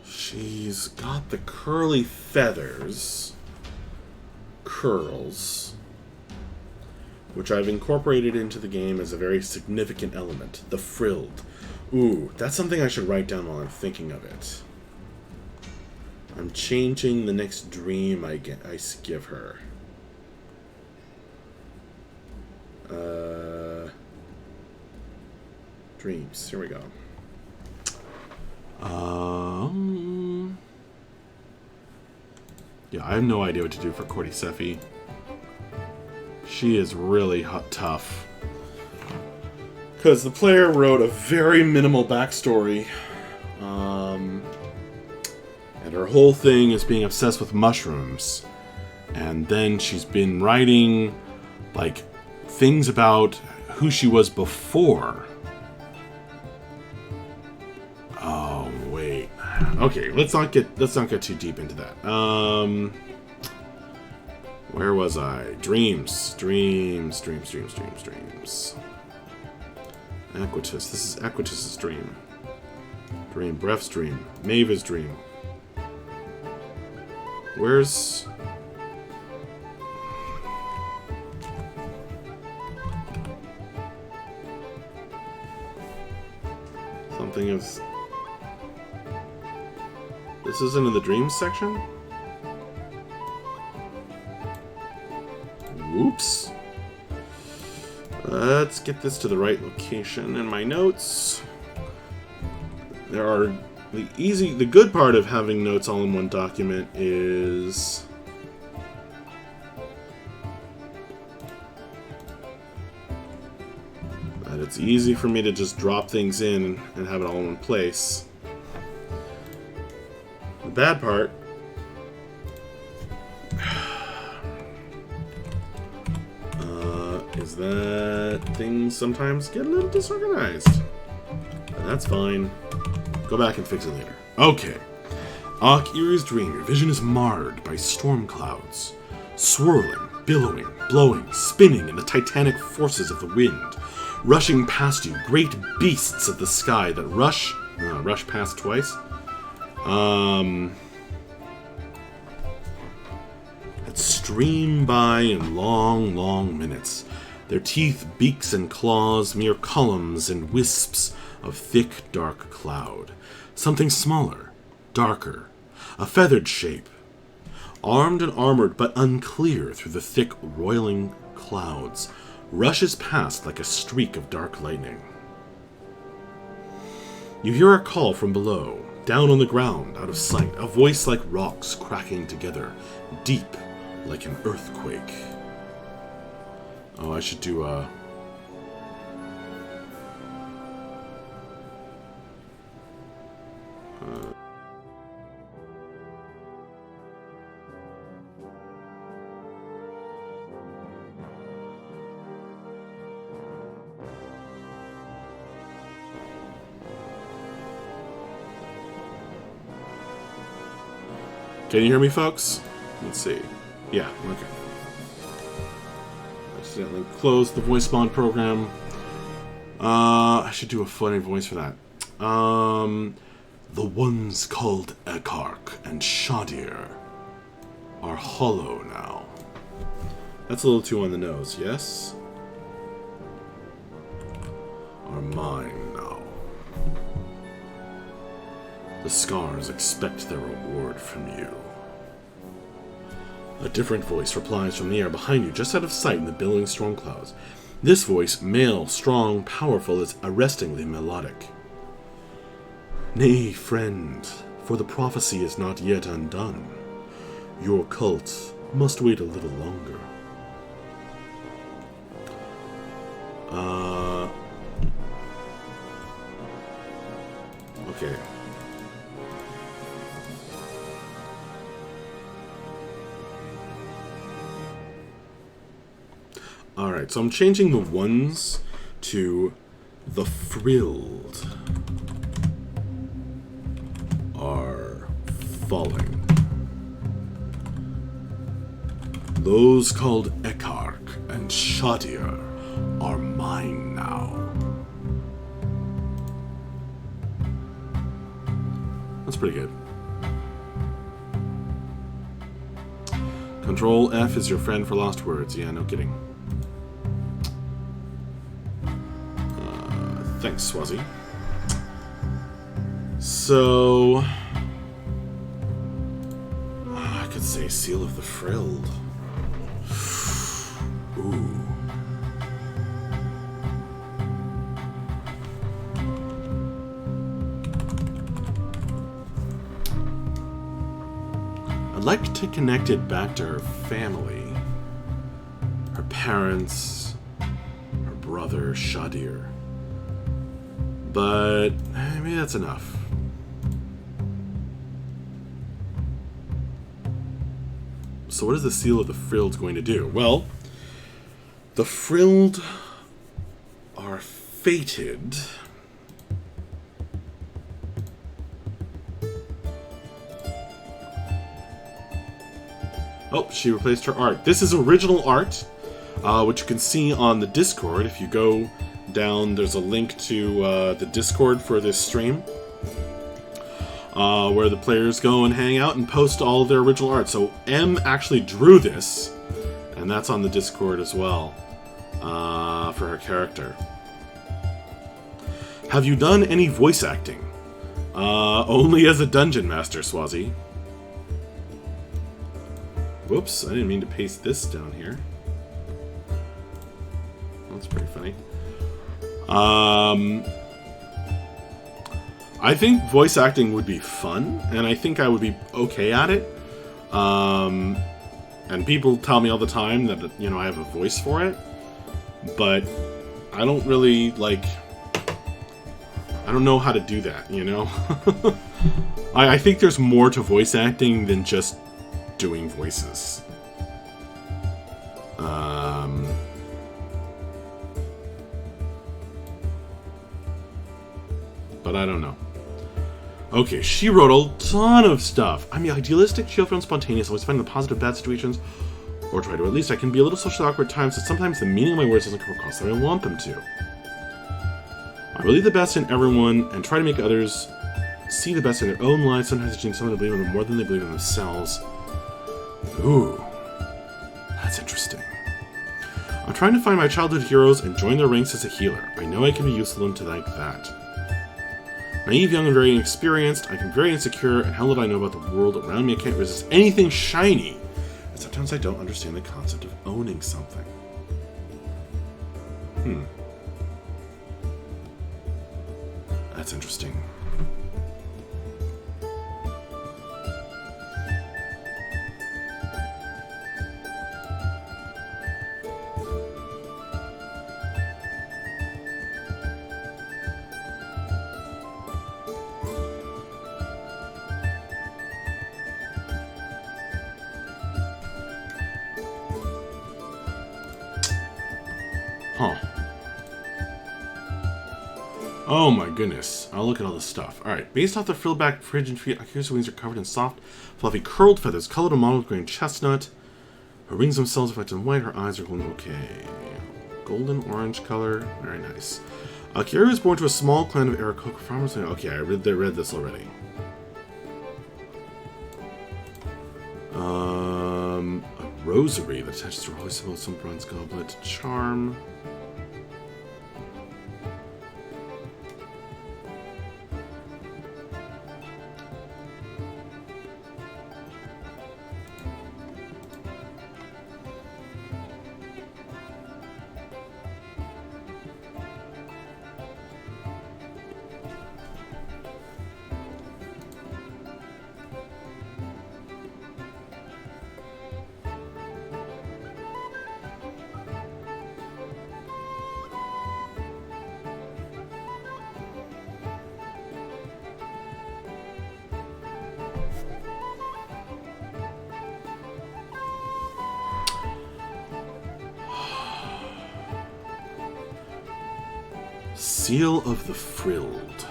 She's got the curly feathers, curls, which I've incorporated into the game as a very significant element. The frilled. Ooh, that's something I should write down while I'm thinking of it. I'm changing the next dream I give her. Dreams. Here we go. Yeah, I have no idea what to do for Cordycephie. She is really tough. Because the player wrote a very minimal backstory. And her whole thing is being obsessed with mushrooms. And then she's been writing, like, things about who she was before. Oh, wait. Okay, let's not get too deep into that. Where was I? Dreams. Equitus. This is Equitus's dream. Bref's dream. Maeva's dream. Where's... something is... This isn't in the dreams section? Whoops. Let's get this to the right location in my notes. There are... The good part of having notes all in one document is... that it's easy for me to just drop things in and have it all in one place. The bad part... is that things sometimes get a little disorganized. And that's fine. Go back and fix it later. Okay. Arkne's dream. Your vision is marred by storm clouds. Swirling, billowing, blowing, spinning in the titanic forces of the wind. Rushing past you, great beasts of the sky that rush past twice. That stream by in long, long minutes. Their teeth, beaks, and claws, mere columns and wisps of thick, dark cloud. Something smaller, darker, a feathered shape. Armed and armored, but unclear through the thick, roiling clouds, rushes past like a streak of dark lightning. You hear a call from below, down on the ground, out of sight, a voice like rocks cracking together, deep like an earthquake. Oh, I should do a... Can you hear me, folks? Let's see. Yeah, okay. Accidentally closed the voice spawn program. I should do a funny voice for that. The ones called Ekark and Shadir. are hollow now. That's a little too on the nose, yes? Are mine now. The scars expect their reward from you. A different voice replies from the air behind you, just out of sight in the billowing storm clouds. This voice, male, strong, powerful, is arrestingly melodic. Nay, friend, for the prophecy is not yet undone. Your cult must wait a little longer. Okay. Alright, so I'm changing the ones to the frilled are falling. Those called Ekark and Shadir are mine now. That's pretty good. Control F is your friend for lost words. Yeah, no kidding. Thanks, Swazi. So... I could say Seal of the Frilled. Ooh. I'd like to connect it back to her family. Her parents, her brother, Shadir. But maybe that's enough. So what is the Seal of the Frilled going to do? Well, the Frilled are fated Oh, she replaced her art. This is original art, which you can see on the Discord. If you go down, there's a link to the Discord for this stream, where the players go and hang out and post all of their original art. So M actually drew this, and that's on the Discord as well, for her character. Have you done any voice acting? Only as a dungeon master, Swazi. Whoops, I didn't mean to paste this down here. That's pretty funny. I think voice acting would be fun, and I think I would be okay at it. And people tell me all the time that, you know, I have a voice for it, but I don't really, like, I don't know how to do that, you know? I think there's more to voice acting than just doing voices. But I don't know. Okay, she wrote a ton of stuff. I'm idealistic, cheerful, and spontaneous. Always find the positive bad situations, or try to at least. I can be a little socially awkward at times, so sometimes the meaning of my words doesn't come across the way I want them to. I believe the best in everyone and try to make others see the best in their own lives. Sometimes I need someone to believe in them more than they believe in themselves. Ooh, that's interesting. I'm trying to find my childhood heroes and join their ranks as a healer. I know I can be useful to them like that. Naive, young, and very inexperienced, I can be very insecure, and how little I know about the world around me. I can't resist anything shiny. And sometimes I don't understand the concept of owning something. That's interesting. Huh. Oh my goodness. I'll look at all this stuff. Alright, based off the frilled back fridge and feet, Akira's wings are covered in soft, fluffy, curled feathers, colored and mottled green chestnut. Her wings themselves reflect in white, her eyes are glowing. Okay. Golden orange color. Very nice. Akira was born to a small clan of Arakok farmers. Okay, I read this already. rosary that attaches to a holy symbol, some bronze goblet, charm. Seal of the Frilled.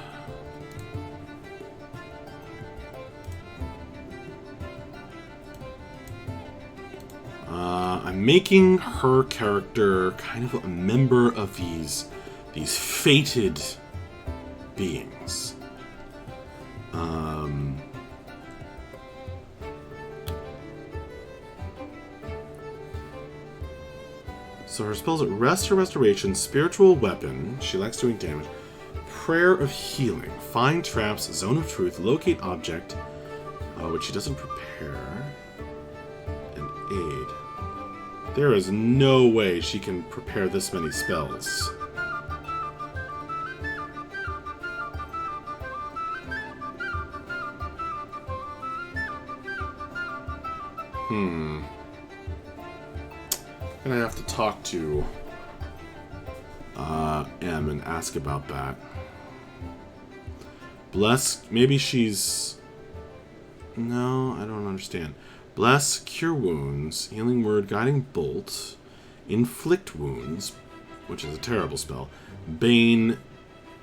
I'm making her character kind of a member of these fated beings. So her spells are Rest or Restoration, Spiritual Weapon, she likes doing damage, Prayer of Healing, Find Traps, Zone of Truth, Locate Object, which she doesn't prepare, and Aid. There is no way she can prepare this many spells. I'm gonna have to talk to M and ask about that. Bless, maybe she's... No, I don't understand. Bless, Cure Wounds, Healing Word, Guiding Bolt, Inflict Wounds, which is a terrible spell, Bane,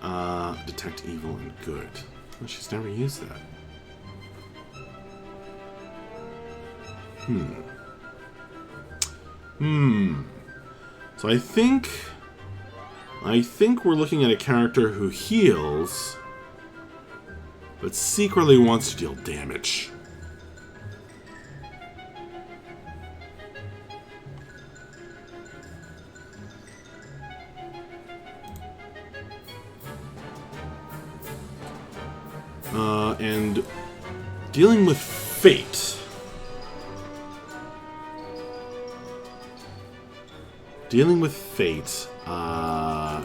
Detect Evil and Good. Well, she's never used that. So I think we're looking at a character who heals, but secretly wants to deal damage. And dealing with fate. Dealing with fate,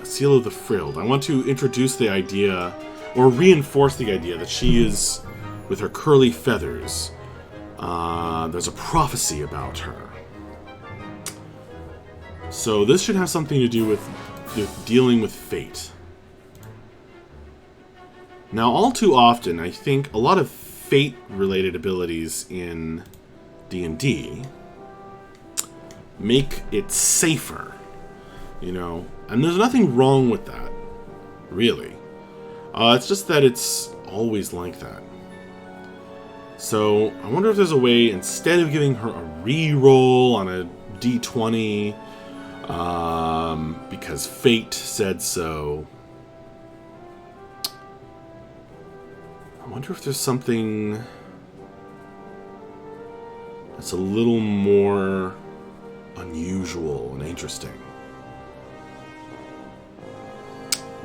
Seal of the Frilled. I want to introduce the idea, or reinforce the idea, that she is, with her curly feathers, there's a prophecy about her. So this should have something to do with dealing with fate. Now, all too often, I think a lot of fate-related abilities in D&D make it safer, you know, and there's nothing wrong with that, really. It's just that it's always like that. So I wonder if there's a way, instead of giving her a re-roll on a d20, because fate said so, I wonder if there's something that's a little more unusual and interesting.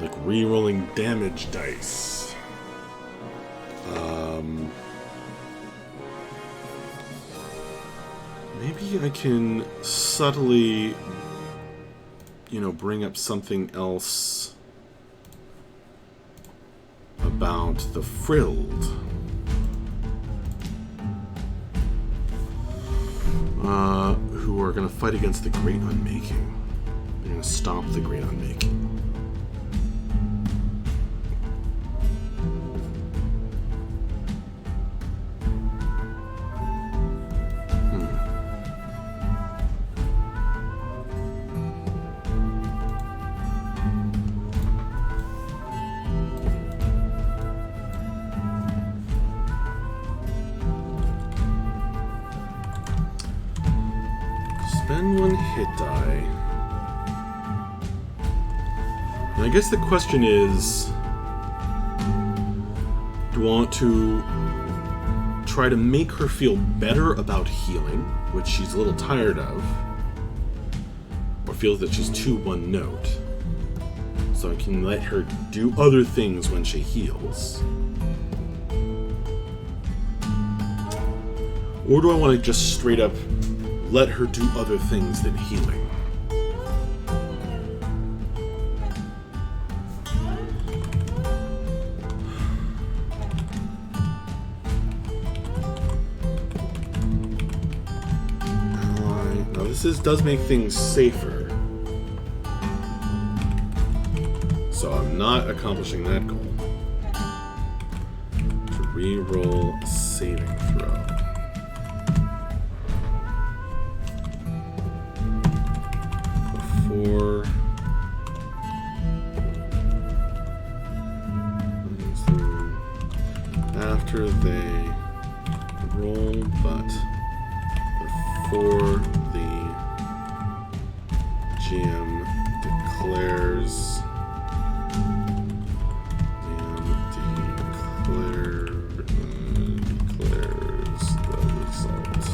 Like re-rolling damage dice. Maybe I can subtly, you know, bring up something else about the Frilled. Who are going to fight against the Great Unmaking. They're going to stop the Great Unmaking. Spend one hit die. And I guess the question is, do I want to try to make her feel better about healing, which she's a little tired of, or feels that she's too one note. So I can let her do other things when she heals. Or do I want to just straight up let her do other things than healing? Now this does make things safer. So I'm not accomplishing that goal. To re-roll a saving throw. After they roll, but before the GM declares the result.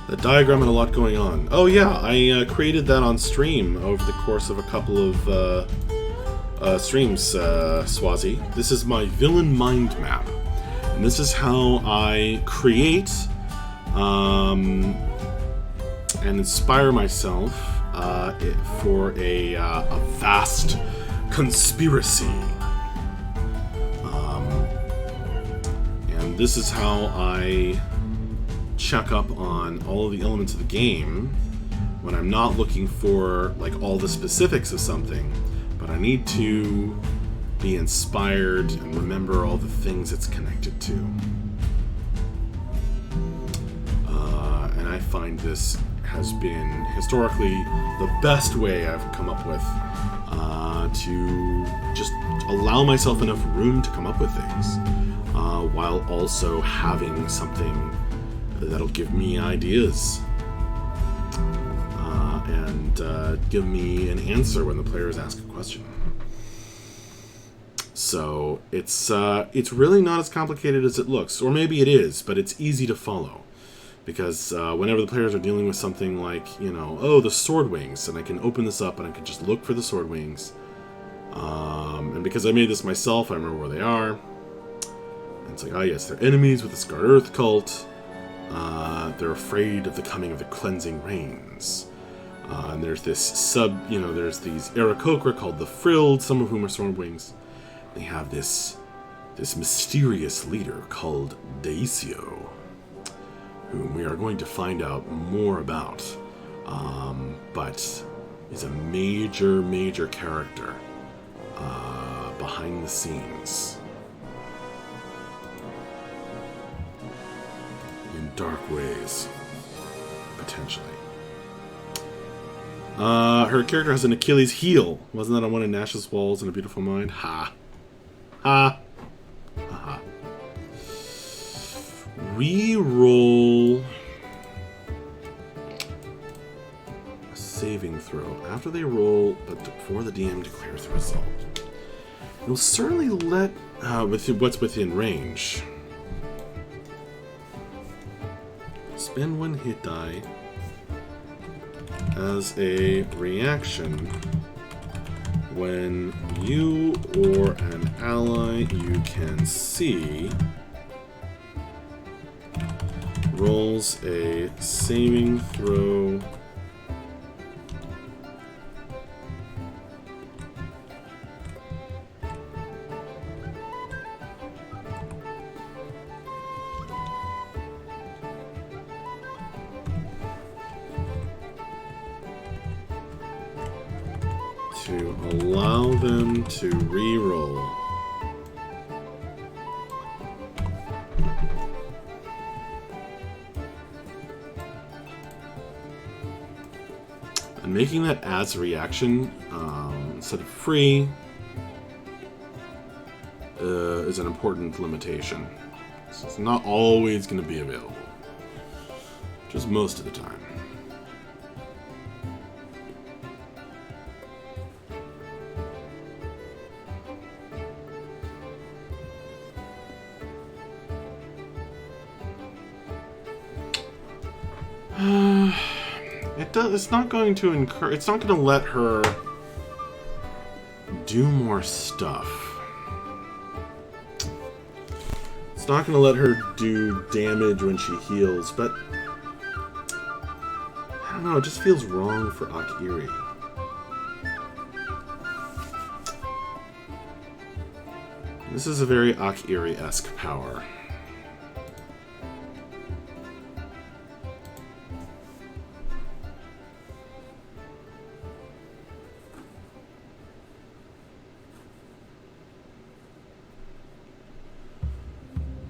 The diagram had a lot going on. Oh yeah, I created that on stream over the course of a couple of streams, Swazi. This is my villain mind map. And this is how I create and inspire myself for a vast conspiracy. And this is how I check up on all of the elements of the game when I'm not looking for like all the specifics of something, but I need to be inspired and remember all the things it's connected to. And I find this has been historically the best way I've come up with to just allow myself enough room to come up with things while also having something that'll give me ideas and give me an answer when the players ask a question. So it's really not as complicated as it looks, or maybe it is, but it's easy to follow because whenever the players are dealing with something like, you know, oh, the sword wings, and I can open this up and I can just look for the sword wings, and because I made this myself, I remember where they are. And it's like, oh yes, they're enemies with the Scarred Earth cult. They're afraid of the coming of the cleansing rains. And there's this there's these Aarakocra called the Frilled, some of whom are Stormwings. They have this mysterious leader called Daisio, whom we are going to find out more about, but is a major character behind the scenes. In dark ways, potentially. Her character has an Achilles heel. Wasn't that on one of Nash's walls in A Beautiful Mind? Ha. Ha. Ha. Reroll a saving throw. After they roll, but before the DM declares the result. You'll certainly let what's within range. Spend one hit die as a reaction when you or an ally you can see rolls a saving throw to allow them to re-roll. And making that as a reaction instead of free is an important limitation. So it's not always going to be available, just most of the time. It's not going to encourage. It's not going to let her do more stuff. It's not going to let her do damage when she heals, but I don't know. It just feels wrong for Arkne. This is a very Arkne-esque power.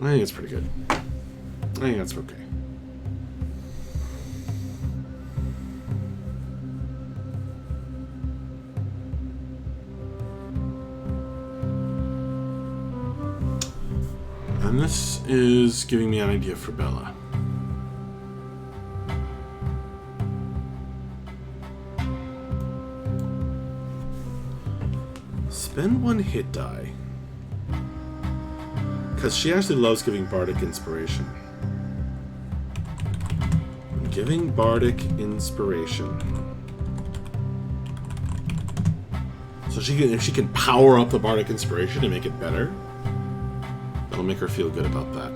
I think it's pretty good. I think that's okay. And this is giving me an idea for Bella. Spend one hit die. Because she actually loves giving Bardic Inspiration. I'm giving Bardic Inspiration. So if she can power up the Bardic Inspiration to make it better, that'll make her feel good about that.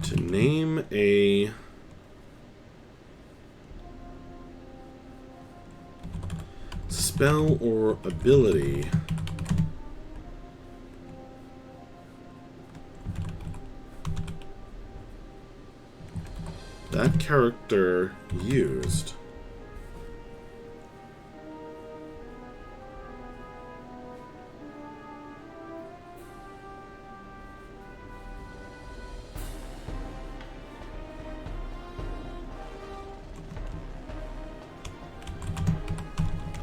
To name a spell or ability that character used.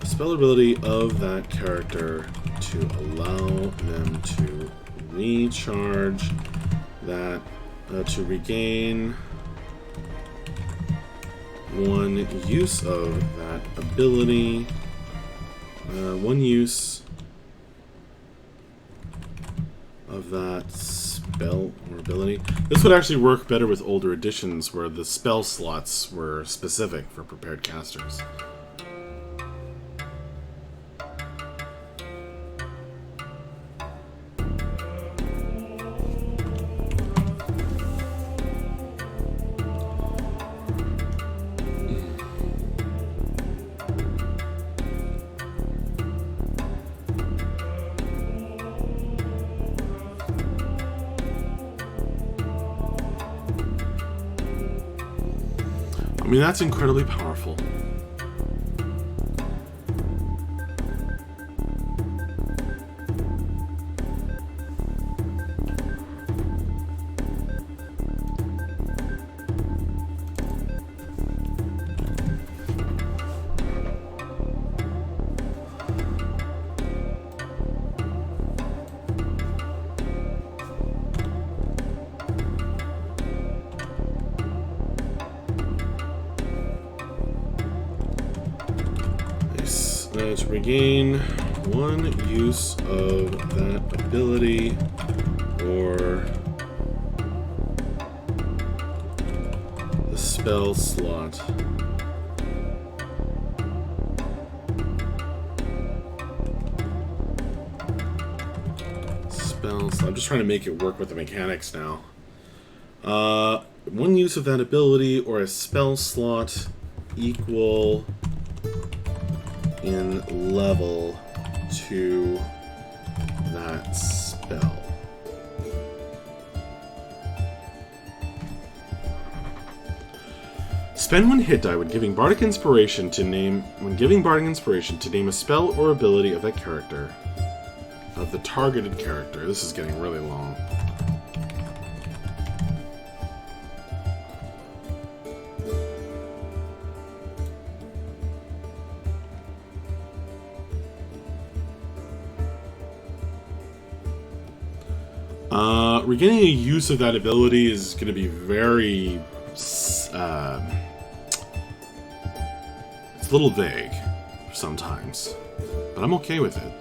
Spell ability of that character to allow them to recharge that, to regain one use of that ability, one use of that spell or ability. This would actually work better with older editions where the spell slots were specific for prepared casters. I mean, that's incredibly powerful. To regain one use of that ability or the spell slot. Spells. I'm just trying to make it work with the mechanics now. One use of that ability or a spell slot equal in level to that spell. Spend one hit die when giving Bardic Inspiration to name a spell or ability of that character, of the targeted character. This is getting really long. regaining a use of that ability is going to be very... it's a little vague sometimes, but I'm okay with it.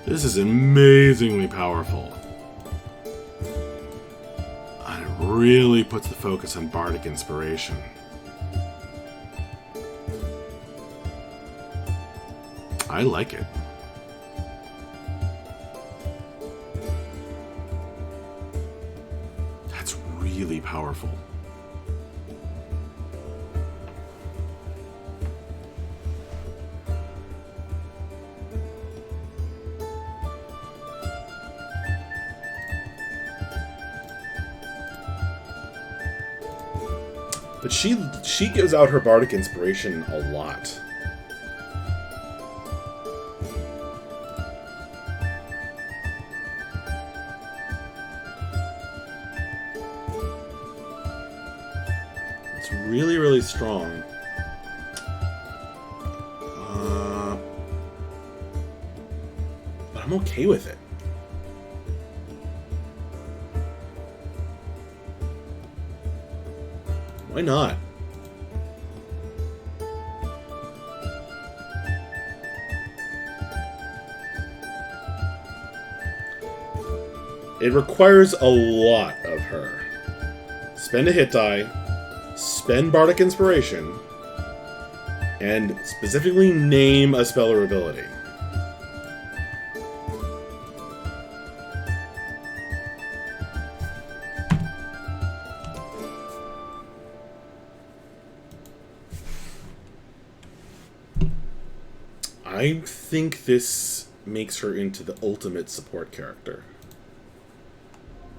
This is amazingly powerful. And it really puts the focus on bardic inspiration. I like it. That's really powerful. But she gives out her bardic inspiration a lot. It's really, really strong. But I'm okay with it. Why not? It requires a lot of her. Spend a hit die, spend Bardic Inspiration, and specifically name a spell or ability. I think this makes her into the ultimate support character.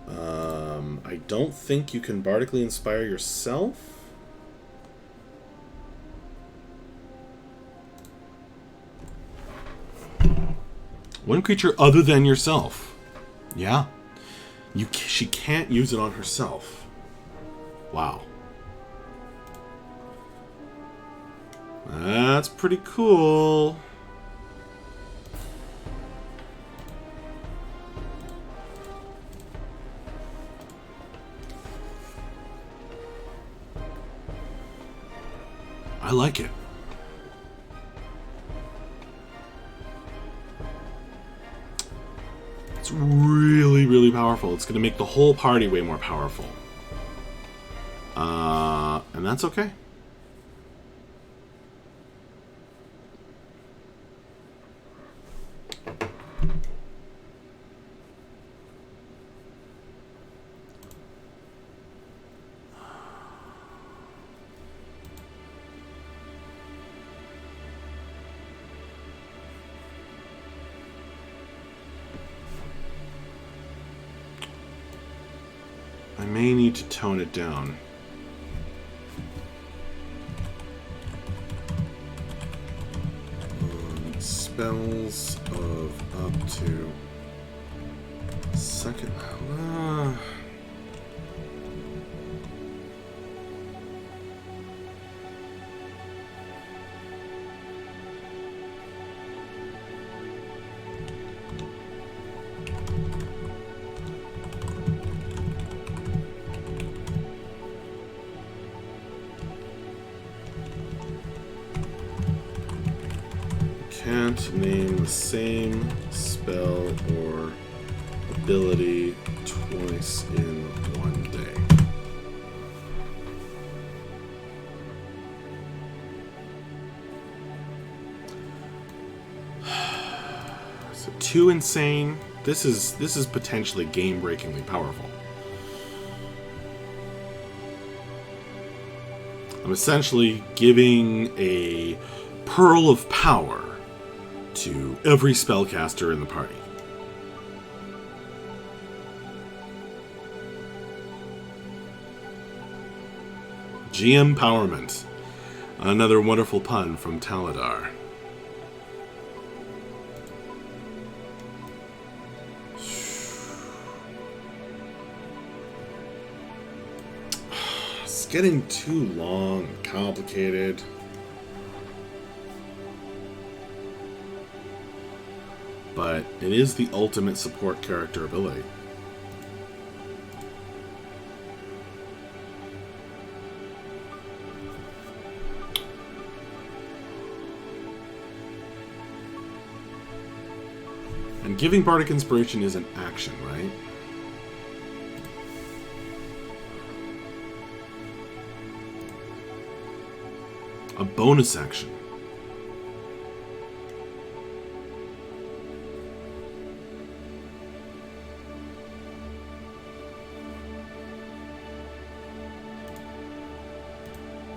I don't think you can bardically inspire yourself. One creature other than yourself. Yeah. She can't use it on herself. Wow. That's pretty cool. I like it. It's really, really powerful. It's going to make the whole party way more powerful. And that's okay. I may need to tone it down. Spells of up to second. Can't name the same spell or ability twice in one day. So too insane. This is potentially game-breakingly powerful. I'm essentially giving a pearl of power to every spellcaster in the party. GM Empowerment. Another wonderful pun from Taladar. It's getting too long and complicated. But but it is the ultimate support character ability. And giving Bardic Inspiration is an action, right? A bonus action.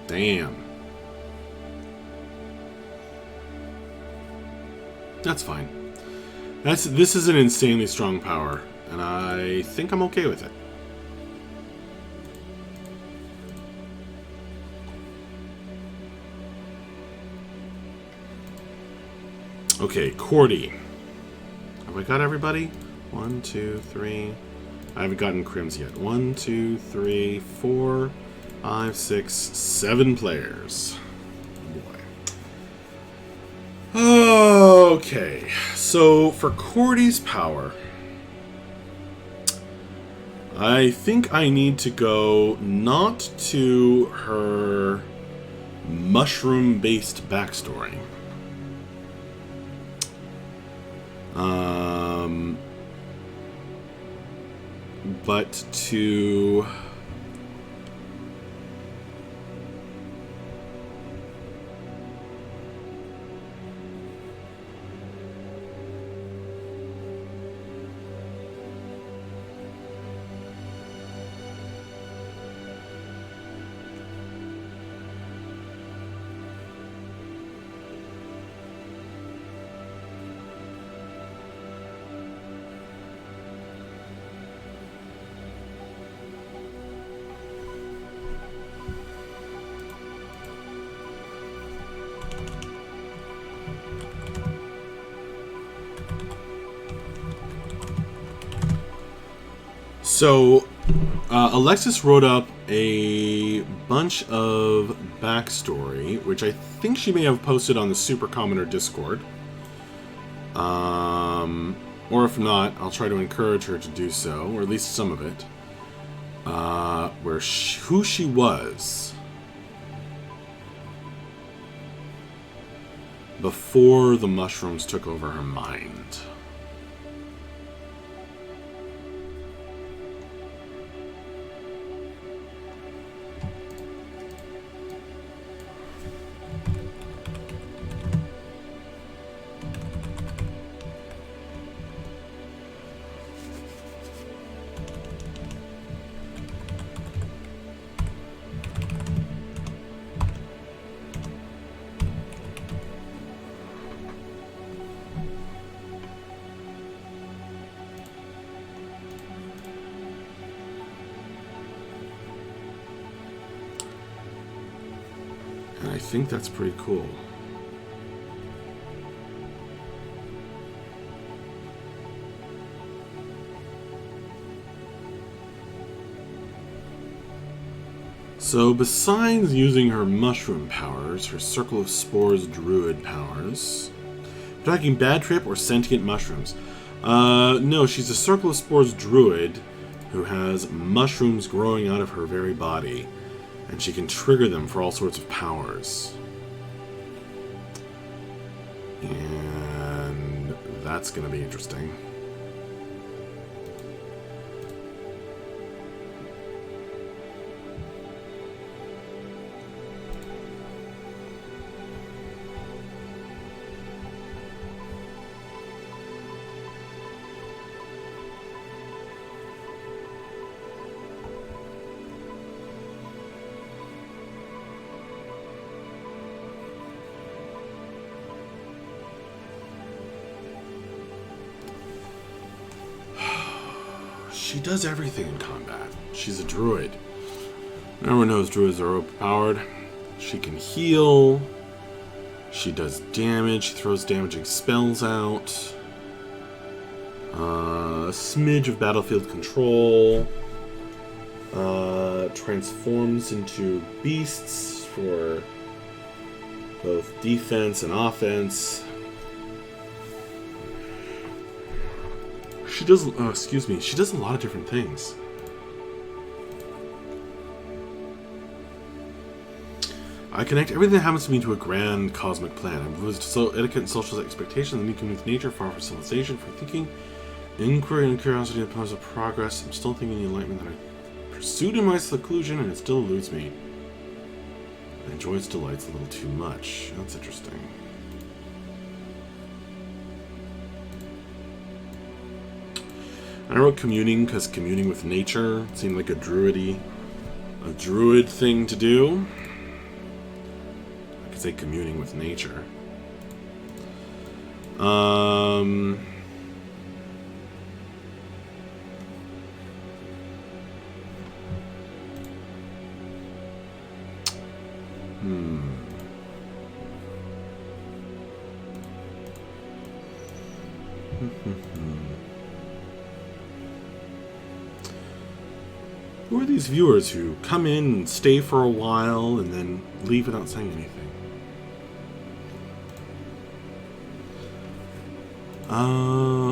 Damn. That's fine. This is an insanely strong power, and I think I'm okay with it. Okay, Cordy. Have I got everybody? 1, 2, 3. I haven't gotten Crims yet. 1, 2, 3, 4, 5, 6, 7 players. Okay, so for Cordy's power, I think I need to go not to her mushroom-based backstory. But to... So, Alexis wrote up a bunch of backstory, which I think she may have posted on the Super Commoner Discord. Or if not, I'll try to encourage her to do so, or at least some of it. Who she was before the mushrooms took over her mind. And I think that's pretty cool. So besides using her mushroom powers, her Circle of Spores druid powers, attacking Bad Trip or sentient mushrooms. No, she's a Circle of Spores druid who has mushrooms growing out of her very body, and she can trigger them for all sorts of powers. And that's going to be interesting. She does everything in combat. She's a druid. Everyone knows druids are overpowered. She can heal. She does damage. She throws damaging spells out. A smidge of battlefield control. Transforms into beasts for both defense and offense. She does, excuse me, she does a lot of different things. I connect everything that happens to me to a grand cosmic plan. I've revised so etiquette and social expectations that need to with nature, far from civilization, for thinking, inquiry and curiosity and positive progress. I'm still thinking the enlightenment that I pursued in my seclusion, and it still eludes me. I enjoy its delights a little too much. That's interesting. I wrote communing because communing with nature seemed like a druid thing to do. I could say communing with nature. Who are these viewers who come in and stay for a while and then leave without saying anything?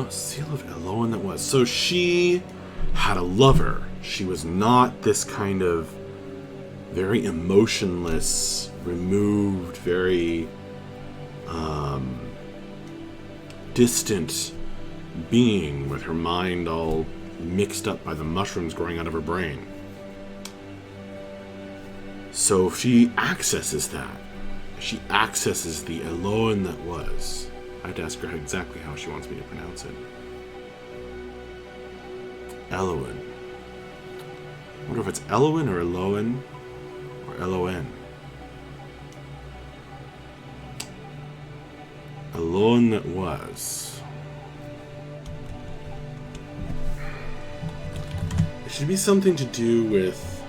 Seal of Eloan that was. So she had a lover. She was not this kind of very emotionless, removed, very distant being with her mind all mixed up by the mushrooms growing out of her brain. So she accesses that. She accesses the Eloan that was. I have to ask her exactly how she wants me to pronounce it. Eloan. I wonder if it's Eloan or Eloan or Eloan. Eloan that was. It should be something to do with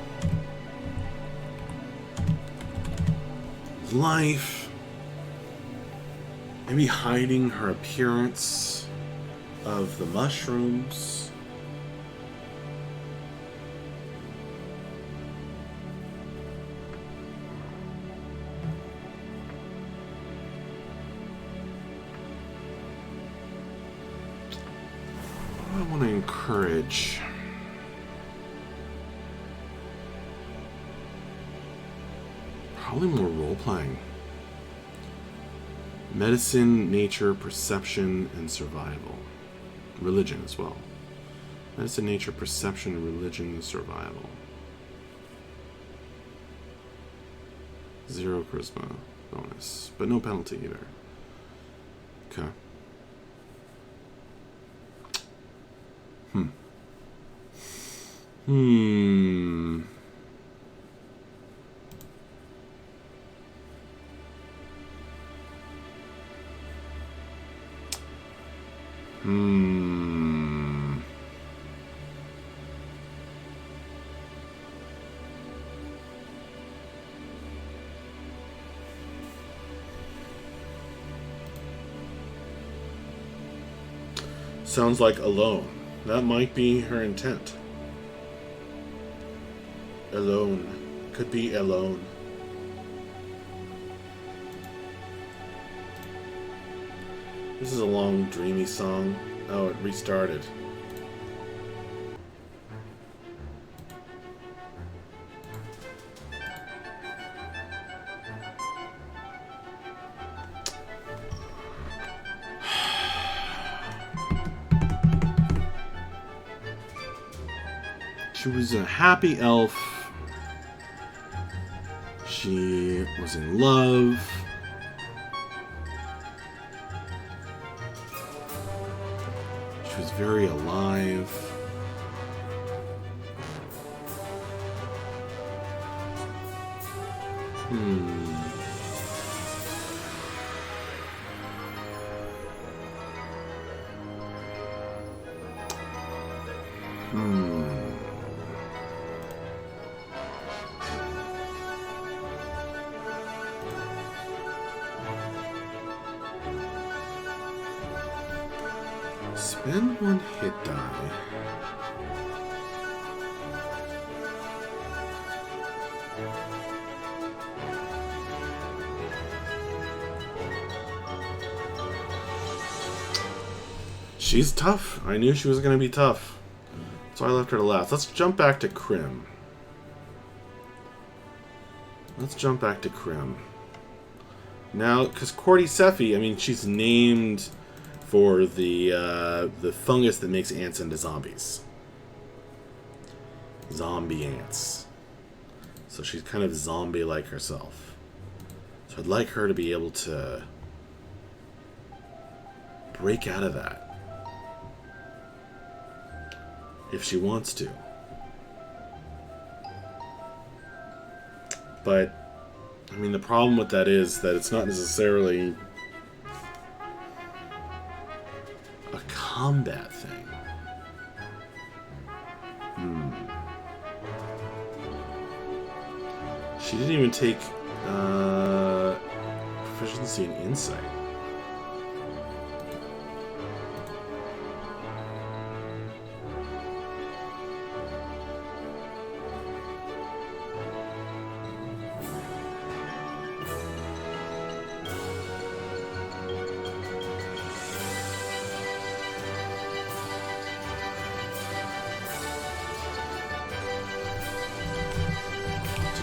life. Maybe hiding her appearance of the mushrooms. What do I want to encourage? Probably more role-playing. Medicine, nature, perception, and survival. Religion as well. Medicine, nature, perception, religion, survival. 0 charisma bonus. But no penalty either. Okay. Sounds like alone. That might be her intent. Alone. Could be alone. This is a long, dreamy song. Oh, it restarted. She was a happy elf. She was in love. She was very alive. Spend 1 hit die. She's tough. I knew she was going to be tough. So I left her to last. Let's jump back to Krim. Now, because Cordycephale, I mean, she's named for the fungus that makes ants into zombies. Zombie ants. So she's kind of zombie-like herself. So I'd like her to be able to break out of that. If she wants to. But, I mean, the problem with that is that it's not necessarily a combat thing. She didn't even take proficiency in insight.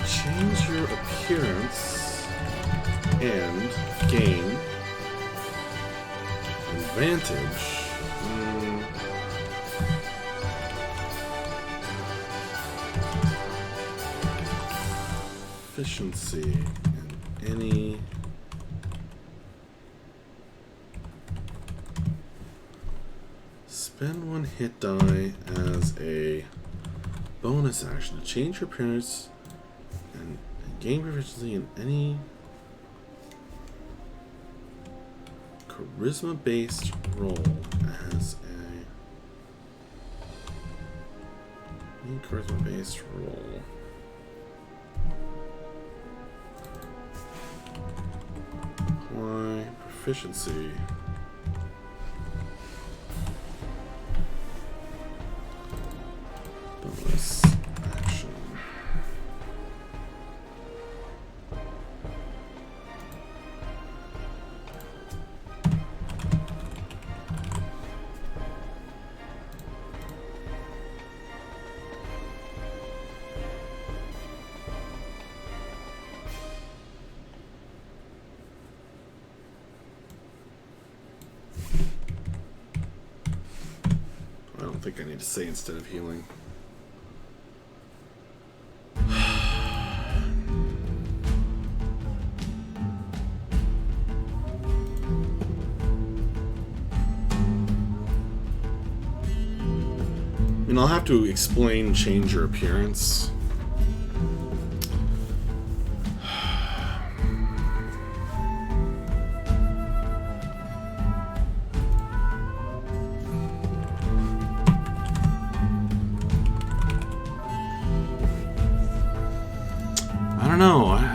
Change your appearance and gain advantage. Efficiency in any spend one hit die as a bonus action to change your appearance. Gain proficiency in any charisma-based roll as any charisma-based roll. Apply proficiency. Bonus action. I think I need to say instead of healing. I mean, I'll have to explain change your appearance.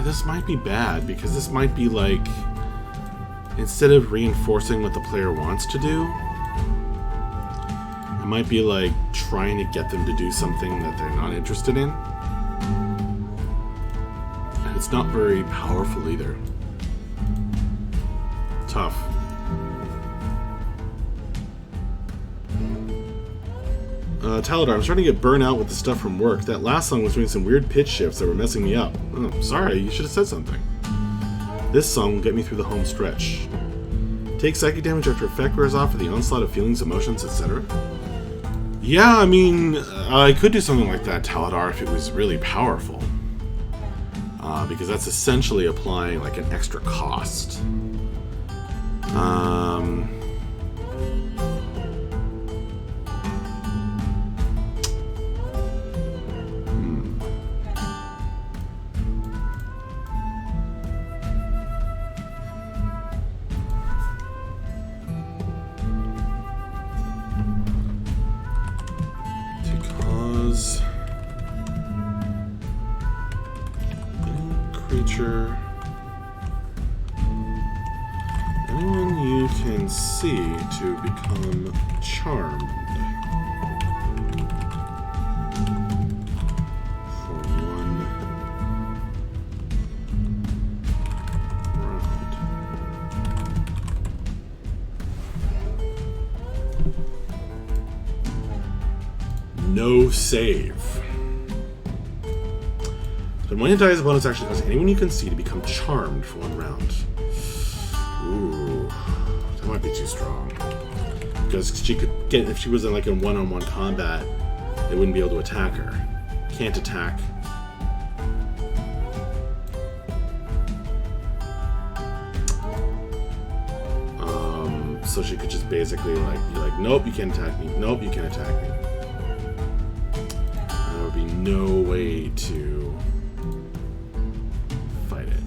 This might be bad, because this might be like, instead of reinforcing what the player wants to do, it might be like trying to get them to do something that they're not interested in. And it's not very powerful either. Tough. Taladar, I'm starting to get burnt out with the stuff from work. That last song was doing some weird pitch shifts that were messing me up. Oh, sorry, you should have said something. This song will get me through the home stretch. Take psychic damage after effect wears off for the onslaught of feelings, emotions, etc. Yeah, I mean, I could do something like that, Taladar, if it was really powerful. Because that's essentially applying like an extra cost. Anyone you can see to become charmed for 1 round. no save. But when anti opponents actually cause anyone you can see to become charmed for 1 round. Ooh, that might be too strong. Because she could get, if she was in like a one-on-one combat, they wouldn't be able to attack her. Can't attack. So she could just basically like be like, nope, you can't attack me. Nope, you can't attack me. And there would be no way to fight it.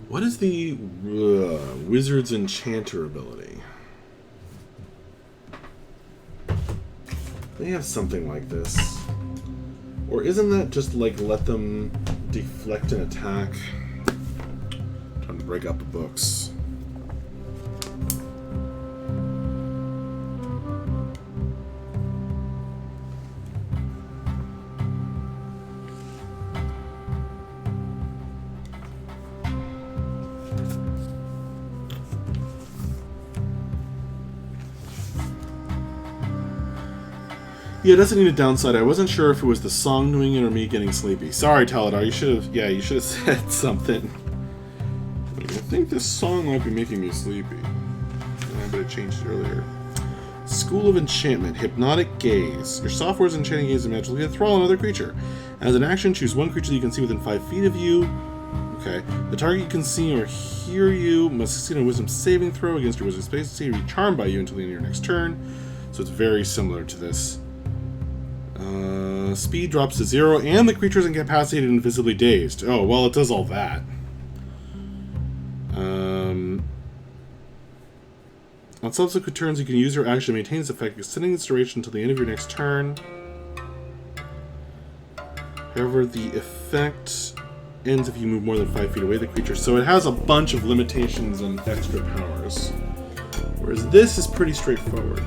What is the Wizard's Enchanter ability? They have something like this. Or isn't that just like let them deflect an attack? I'm trying to break up the books. Yeah, it doesn't need a downside. I wasn't sure if it was the song doing it or me getting sleepy. Sorry, Taladar. You should have. Yeah, you should have said something. I think this song might be making me sleepy. I better change it earlier. School of Enchantment, Hypnotic Gaze. Your software's enchanting gaze is magically enthrall another creature. As an action, choose one creature that you can see within 5 feet of you. Okay. The target you can see or hear you must succeed on a wisdom saving throw against your wizard's space to see be charmed by you until the end of your next turn. So it's very similar to this. Speed drops to 0, and the creature is incapacitated and visibly dazed. Oh, well, it does all that. On subsequent turns, you can use your action to maintain its effect, extending its duration until the end of your next turn. However, the effect ends if you move more than 5 feet away from the creature. So it has a bunch of limitations and extra powers. Whereas this is pretty straightforward.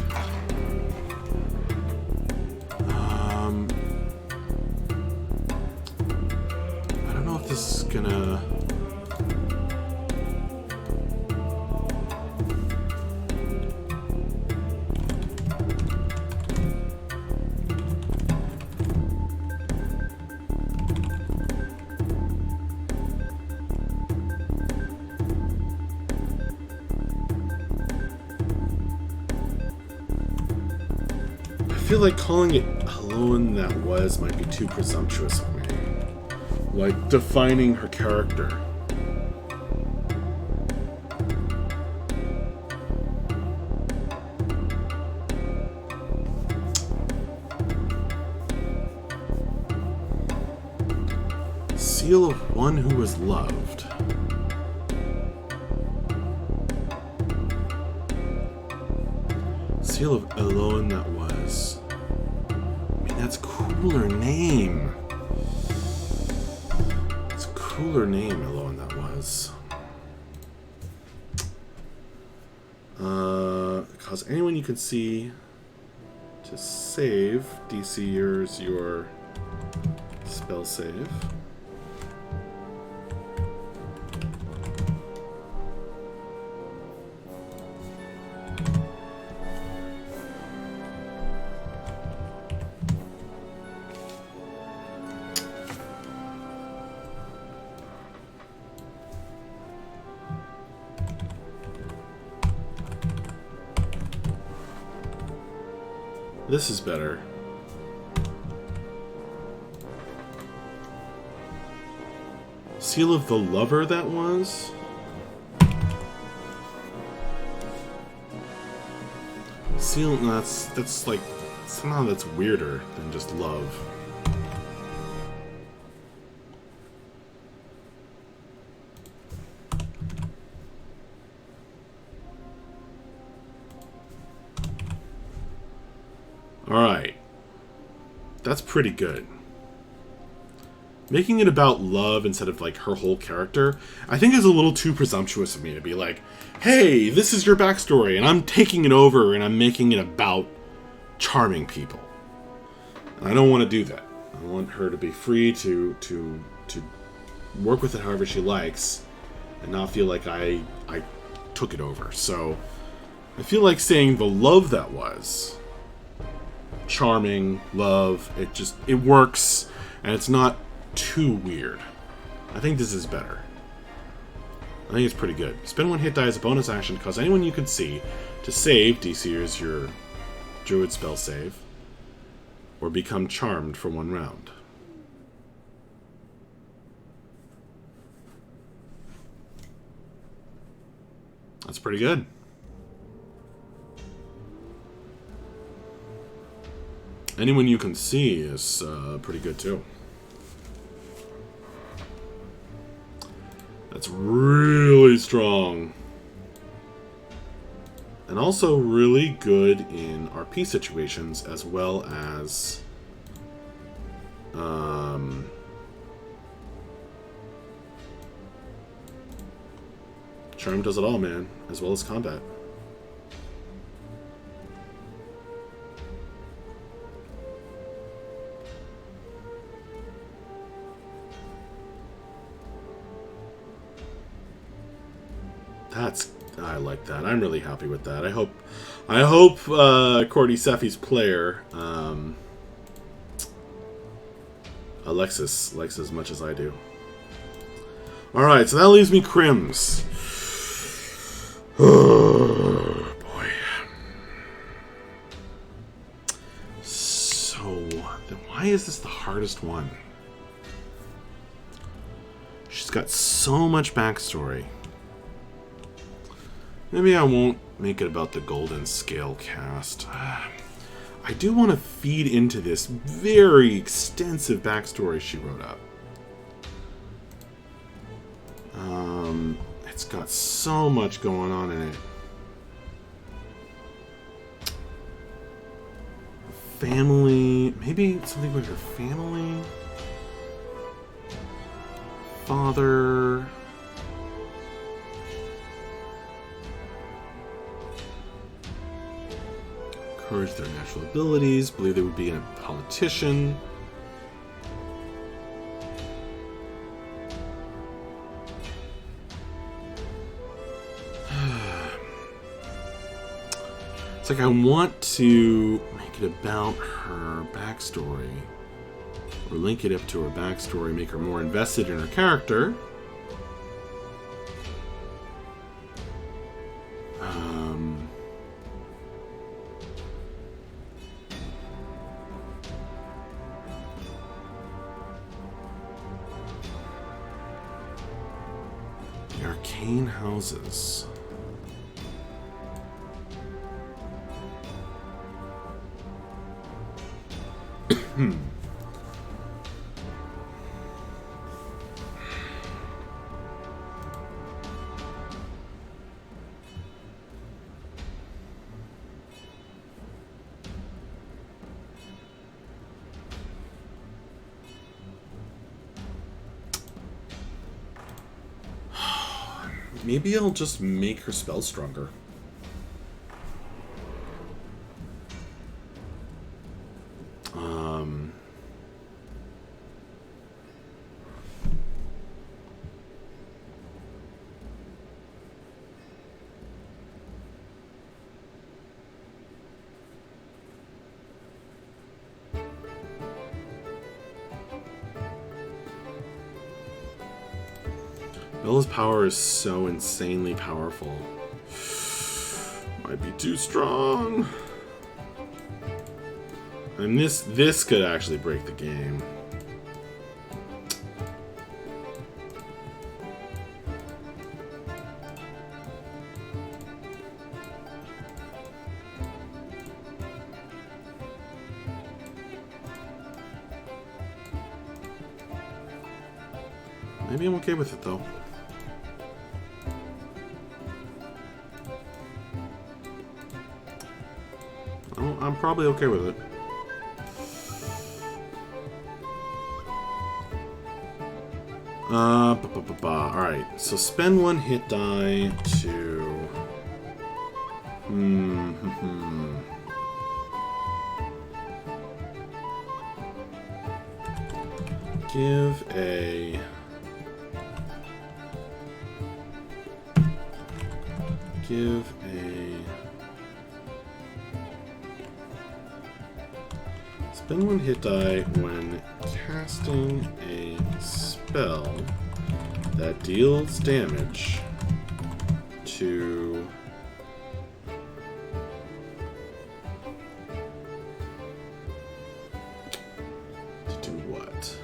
This is gonna... I feel like calling it Hello and That Was might be too presumptuous for me. Like, defining her character. Seal of one who was loved. Seal of Elone that was. I mean, that's a cooler name. Cooler name, Elone, that was. Cause anyone you can see to save. DC yours, your spell save. This is better. Seal of the Lover that was? Seal, no, that's like, somehow that's weirder than just love. that's pretty good. Making it about love instead of like her whole character, I think is a little too presumptuous of me to be like, hey, this is your backstory, and I'm taking it over and I'm making it about charming people. And I don't want to do that. I want her to be free to work with it however she likes, and not feel like I took it over. So I feel like saying the love that was charming love. It works, and it's not too weird. I think this is better. I think it's pretty good. Spend one hit die as a bonus action to cause anyone you can see to save, DC is your druid spell save, or become charmed for 1 round. That's pretty good. Anyone you can see is pretty good too. That's really strong. And also really good in RP situations, as well as Charm does it all, man, as well as combat. I like that. I'm really happy with that. I hope Cordy Seffi's player Alexis likes as much as I do. Alright, so that leaves me Crims. Oh boy. So then why is this the hardest one? She's got so much backstory. Maybe I won't make it about the Golden Scale cast. I do want to feed into this very extensive backstory she wrote up. It's got so much going on in it. Family, maybe something with her family? Father... encourage their natural abilities, believe they would be a politician. It's like I want to make it about her backstory, or link it up to her backstory, make her more invested in her character. The arcane houses. Maybe I'll just make her spell stronger. Bella's power is so insanely powerful. Might be too strong. And this could actually break the game. Maybe I'm okay with it though. I'm probably okay with it. Alright, so spend 1 hit die to... Give a... Spend 1 hit die when casting a spell that deals damage to... To do what?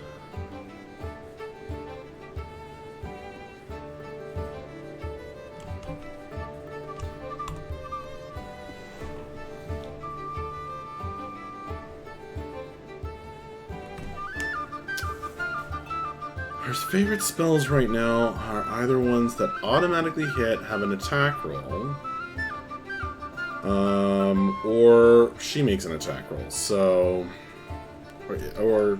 Her favorite spells right now are either ones that automatically hit, have an attack roll, or she makes an attack roll. So, or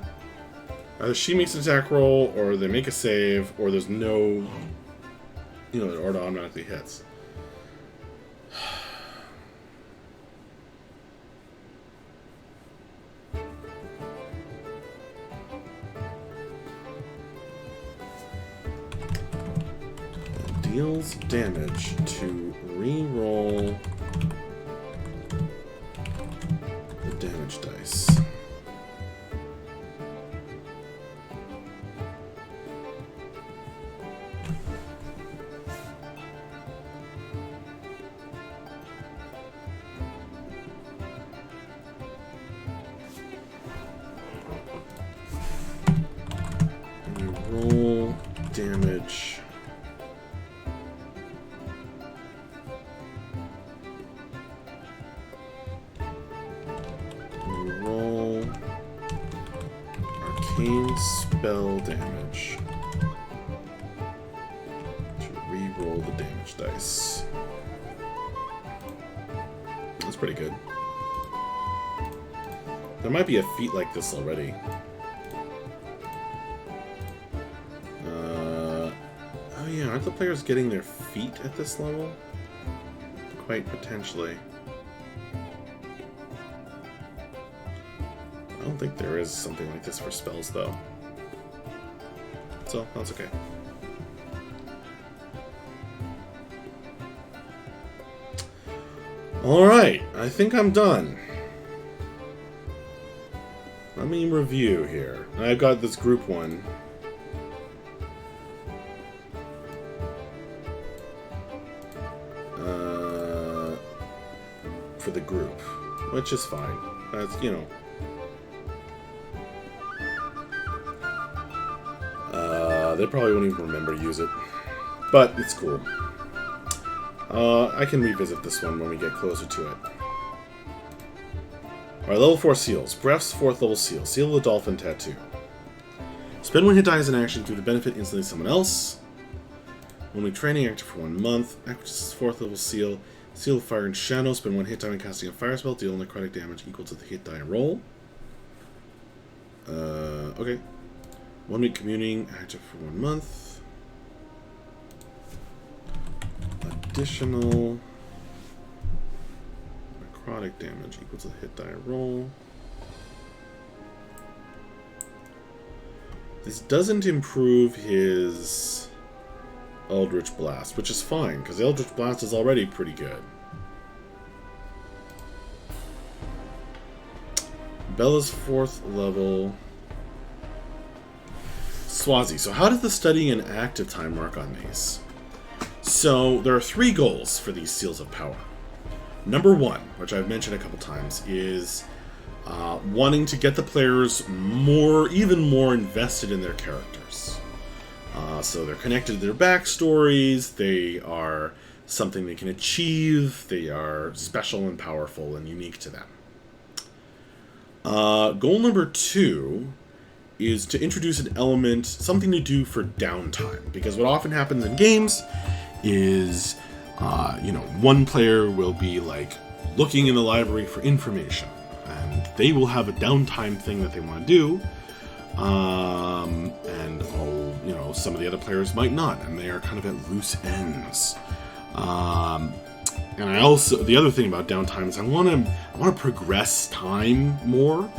either she makes an attack roll, or they make a save, or there's no, it automatically hits. Deals damage to re-roll the damage dice. Roll damage. Spell damage to re-roll the damage dice. That's pretty good. There might be a feat like this already. Oh yeah, aren't the players getting their feet at this level? Quite potentially. I don't think there is something like this for spells, though. So, that's okay. Alright, I think I'm done. Let me review here. I've got this group one. For the group, which is fine. That's, they probably won't even remember to use it, but it's cool. I can revisit this one when we get closer to it. Alright, level 4 seals. Breath's 4th level seal. Seal of the Dolphin Tattoo. Spend 1 hit die as an action to benefit instantly someone else. Only training active for 1 month. Actress's 4th level seal. Seal of Fire and Shadow. Spend 1 hit die when casting a fire spell. Deal necrotic damage equal to the hit die roll. Okay. 1 week communing, active for 1 month. Additional necrotic damage equal to the hit die roll. This doesn't improve his Eldritch Blast, which is fine, because Eldritch Blast is already pretty good. Bella's 4th level. Swazi. So how does the studying and active time work on these? So there are 3 goals for these Seals of Power. Number 1, which I've mentioned a couple times, is wanting to get the players even more invested in their characters. So they're connected to their backstories, they are something they can achieve, they are special and powerful and unique to them. Goal number 2 is to introduce an element, something to do for downtime. Because what often happens in games is, one player will be, looking in the library for information. And they will have a downtime thing that they want to do. and some of the other players might not, and they are kind of at loose ends. And I also, the other thing about downtime is I want to progress time more,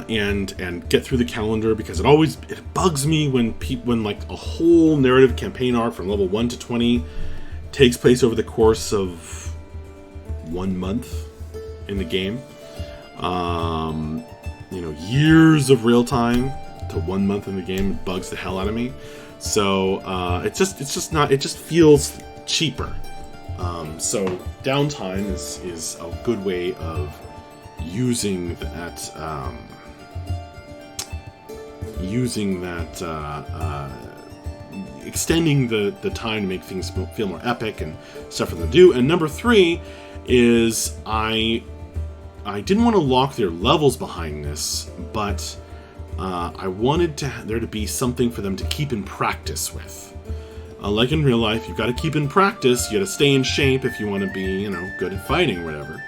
and get through the calendar, because it bugs me when like a whole narrative campaign arc from level 1 to 20 takes place over the course of 1 month in the game. Years of real time to 1 month in the game bugs the hell out of me. So it just feels cheaper. So downtime is a good way of using that extending the time to make things feel more epic and stuff for them to do. And number 3 is I didn't want to lock their levels behind this, but I wanted there to be something for them to keep in practice with. Like in real life, you've got to keep in practice. You got to stay in shape if you want to be, good at fighting or whatever.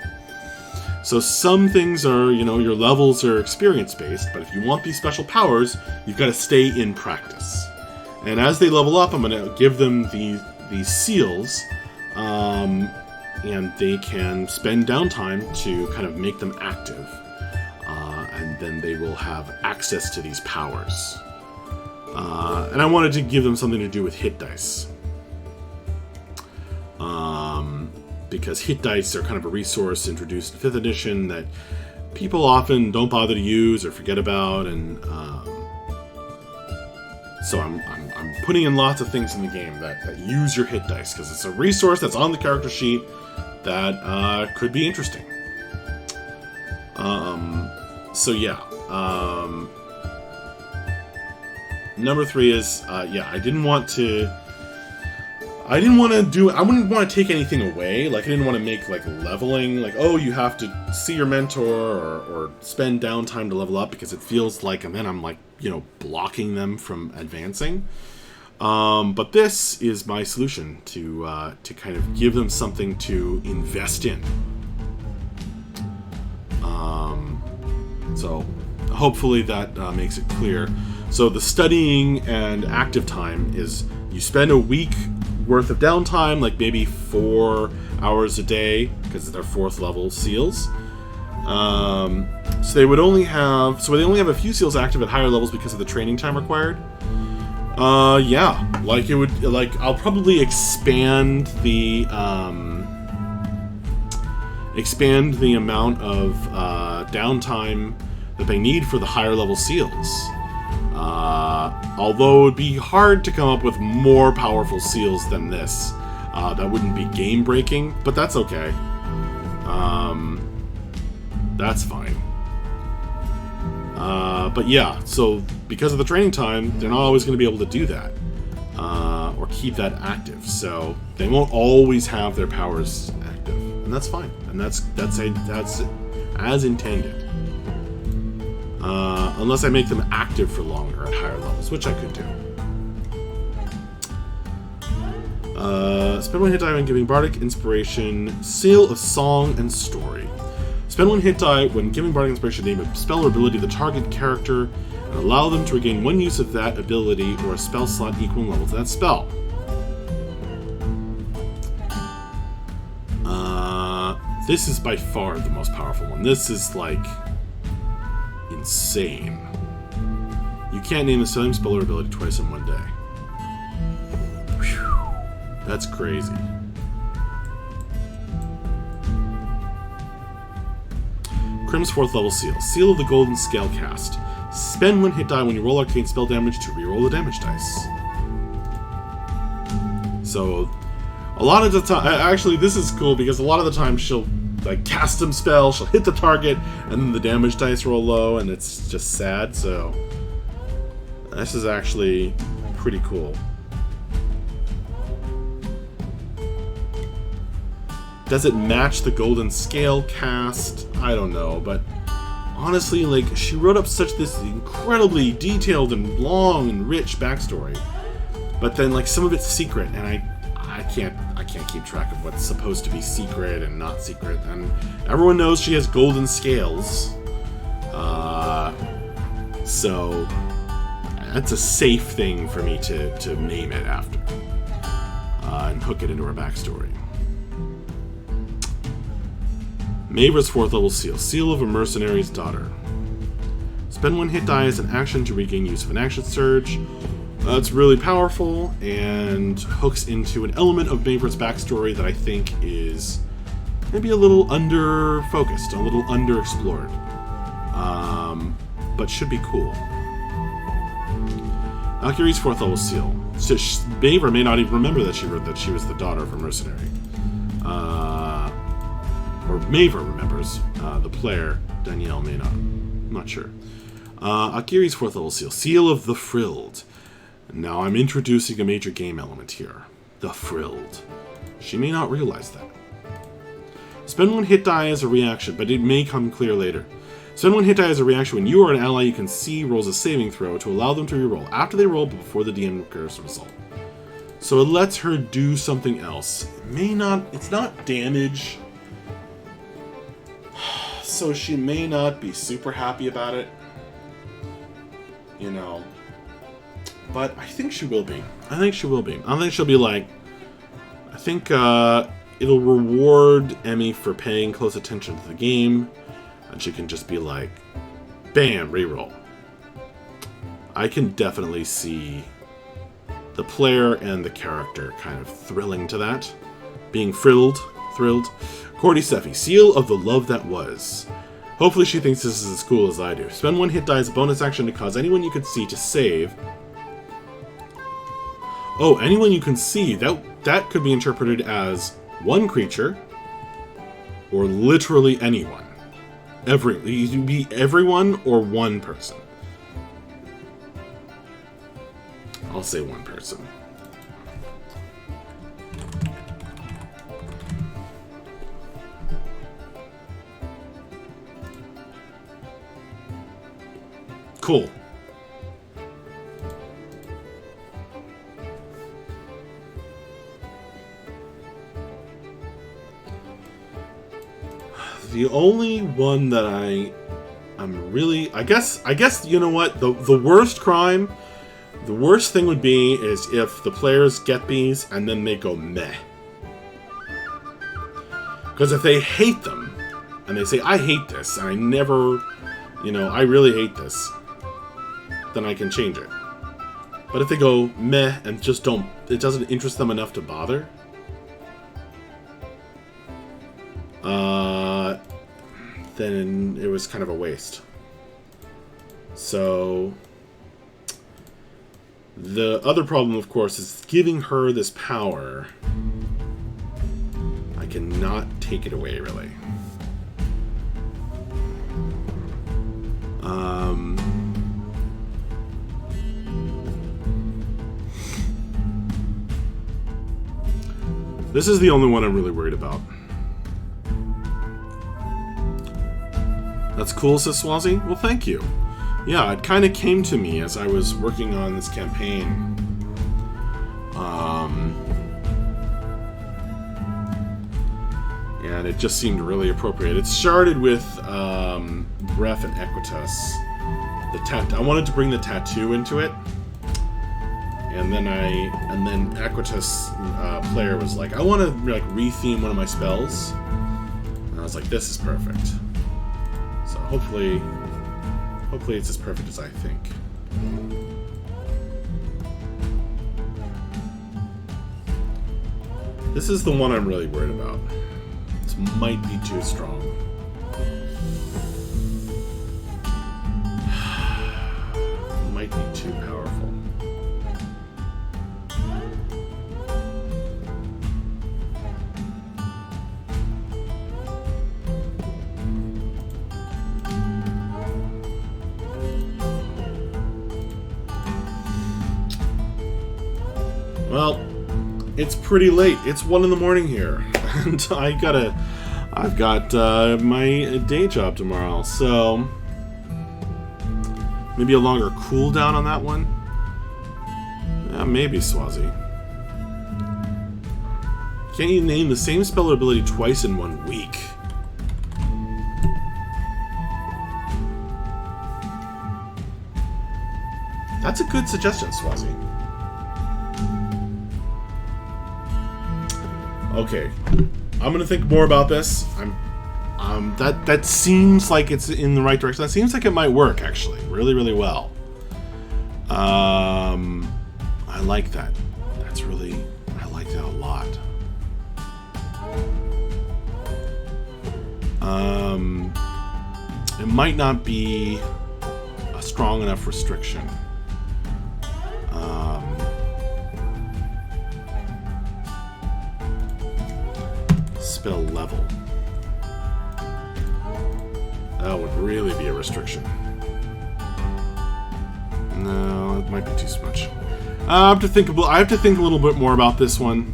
So some things are, your levels are experience-based, but if you want these special powers, you've got to stay in practice. And as they level up, I'm going to give them these seals, and they can spend downtime to kind of make them active. And then they will have access to these powers. And I wanted to give them something to do with hit dice. Because hit dice are kind of a resource introduced in 5th edition that people often don't bother to use or forget about, and so I'm putting in lots of things in the game that use your hit dice, because it's a resource that's on the character sheet that could be interesting. So yeah, number 3 is I wouldn't want to take anything away. Like, I didn't want to make like leveling, like, oh, you have to see your mentor or spend downtime to level up, because it feels like, and then I'm like, blocking them from advancing. But this is my solution to kind of give them something to invest in. So hopefully that makes it clear. So the studying and active time is you spend a week worth of downtime, like maybe 4 hours a day, because they're 4th level seals. So they only have a few seals active at higher levels because of the training time required. I'll probably expand the amount of downtime that they need for the higher level seals. Although it would be hard to come up with more powerful seals than this. That wouldn't be game breaking, but that's okay. That's fine. But yeah, so because of the training time, they're not always going to be able to do that. Or keep that active. So they won't always have their powers active. And that's fine. And that's as intended. Unless I make them active for longer at higher levels, which I could do. Spend 1 hit die when giving Bardic Inspiration, Seal of Song and Story. Spend 1 hit die when giving Bardic Inspiration, name a spell or ability of the target character, and allow them to regain 1 use of that ability or a spell slot equal in level to that spell. This is by far the most powerful one. This is like insane. You can't name the same spell or ability twice in one day. Whew. That's crazy. Crim's 4th level seal. Seal of the Golden Scale cast. Spend 1 hit die when you roll arcane spell damage to reroll the damage dice. So, a lot of the time, actually this is cool because a lot of the time she'll like cast some spell, she'll hit the target, and then the damage dice roll low, and it's just sad. So this is actually pretty cool. Does it match the Golden Scale cast? I don't know, but honestly, like, she wrote up this incredibly detailed and long and rich backstory, but then like some of it's secret, and I can't keep track of what's supposed to be secret and not secret. And everyone knows she has golden scales, So that's a safe thing for me to name it after. And hook it into her backstory. Mavra's 4th level seal. Seal of a Mercenary's Daughter. Spend 1 hit die as an action to regain use of an action surge. It's really powerful and hooks into an element of Mavra's backstory that I think is maybe a little under-focused, a little underexplored. But should be cool. Valkyrie's 4th level seal. So Mavra may not even remember that she was the daughter of a mercenary. Or Mavra remembers. The player, Danielle, may not. I'm not sure. Akiri's 4th level seal. Seal of the Frilled. Now I'm introducing a major game element here. The Frilled. She may not realize that. Spend 1 hit die as a reaction, but it may come clear later. Spend 1 hit die as a reaction when you or an ally you can see rolls a saving throw to allow them to reroll after they roll but before the DM recurs the result. So it lets her do something else. It may not... It's not damage. So she may not be super happy about it. You know. But I think she will be. I think she will be. I think she'll be like... I think it'll reward Emmy for paying close attention to the game. And she can just be like, bam, reroll. I can definitely see the player and the character kind of thrilling to that. Being thrilled. Cordy Steffi, Seal of the Love That Was. Hopefully she thinks this is as cool as I do. Spend 1 hit die as a bonus action to cause anyone you can see to save. Oh, anyone you can see. That could be interpreted as one creature or literally anyone. It can be everyone or one person. I'll say one person. Cool. The only one that I'm really... I guess, you know what? The worst crime, the worst thing would be is if the players get these and then they go meh. Because if they hate them, and they say, I hate this, and I never, you know, I really hate this, then I can change it. But if they go meh and just don't, it doesn't interest them enough to bother, then it was kind of a waste. So the other problem, of course, is giving her this power. I cannot take it away, really. This is the only one I'm really worried about. That's cool, says Swazi. Well, thank you. Yeah, it kind of came to me as I was working on this campaign. And it just seemed really appropriate. It started with Breath and Equitas. I wanted to bring the tattoo into it. And then Equitas player was like, I want to like retheme one of my spells. And I was like, this is perfect. So hopefully it's as perfect as I think. This is the one I'm really worried about. This might be too strong. Might be too powerful. Well, it's pretty late. It's 1 in the morning here, and I've got my day job tomorrow, so maybe a longer cooldown on that one. Yeah, maybe Swazi. Can't you name the same spell or ability twice in 1 week? That's a good suggestion, Swazi. Okay, I'm gonna think more about this. That seems like it's in the right direction. That seems like it might work actually, really, really well. I like that. I like that a lot. It might not be a strong enough restriction. Spell level. That would really be a restriction. No, it might be too much. I have to think a little bit more about this one,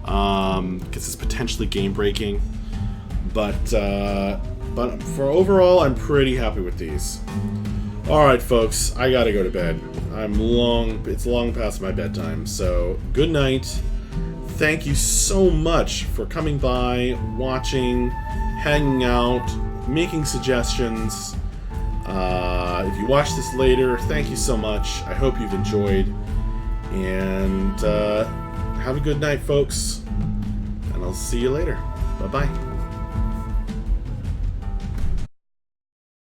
because it's potentially game breaking. But for overall, I'm pretty happy with these. All right, folks, I gotta go to bed. It's long past my bedtime. So good night. Thank you so much for coming by, watching, hanging out, making suggestions. If you watch this later, thank you so much. I hope you've enjoyed. And have a good night, folks. And I'll see you later. Bye-bye.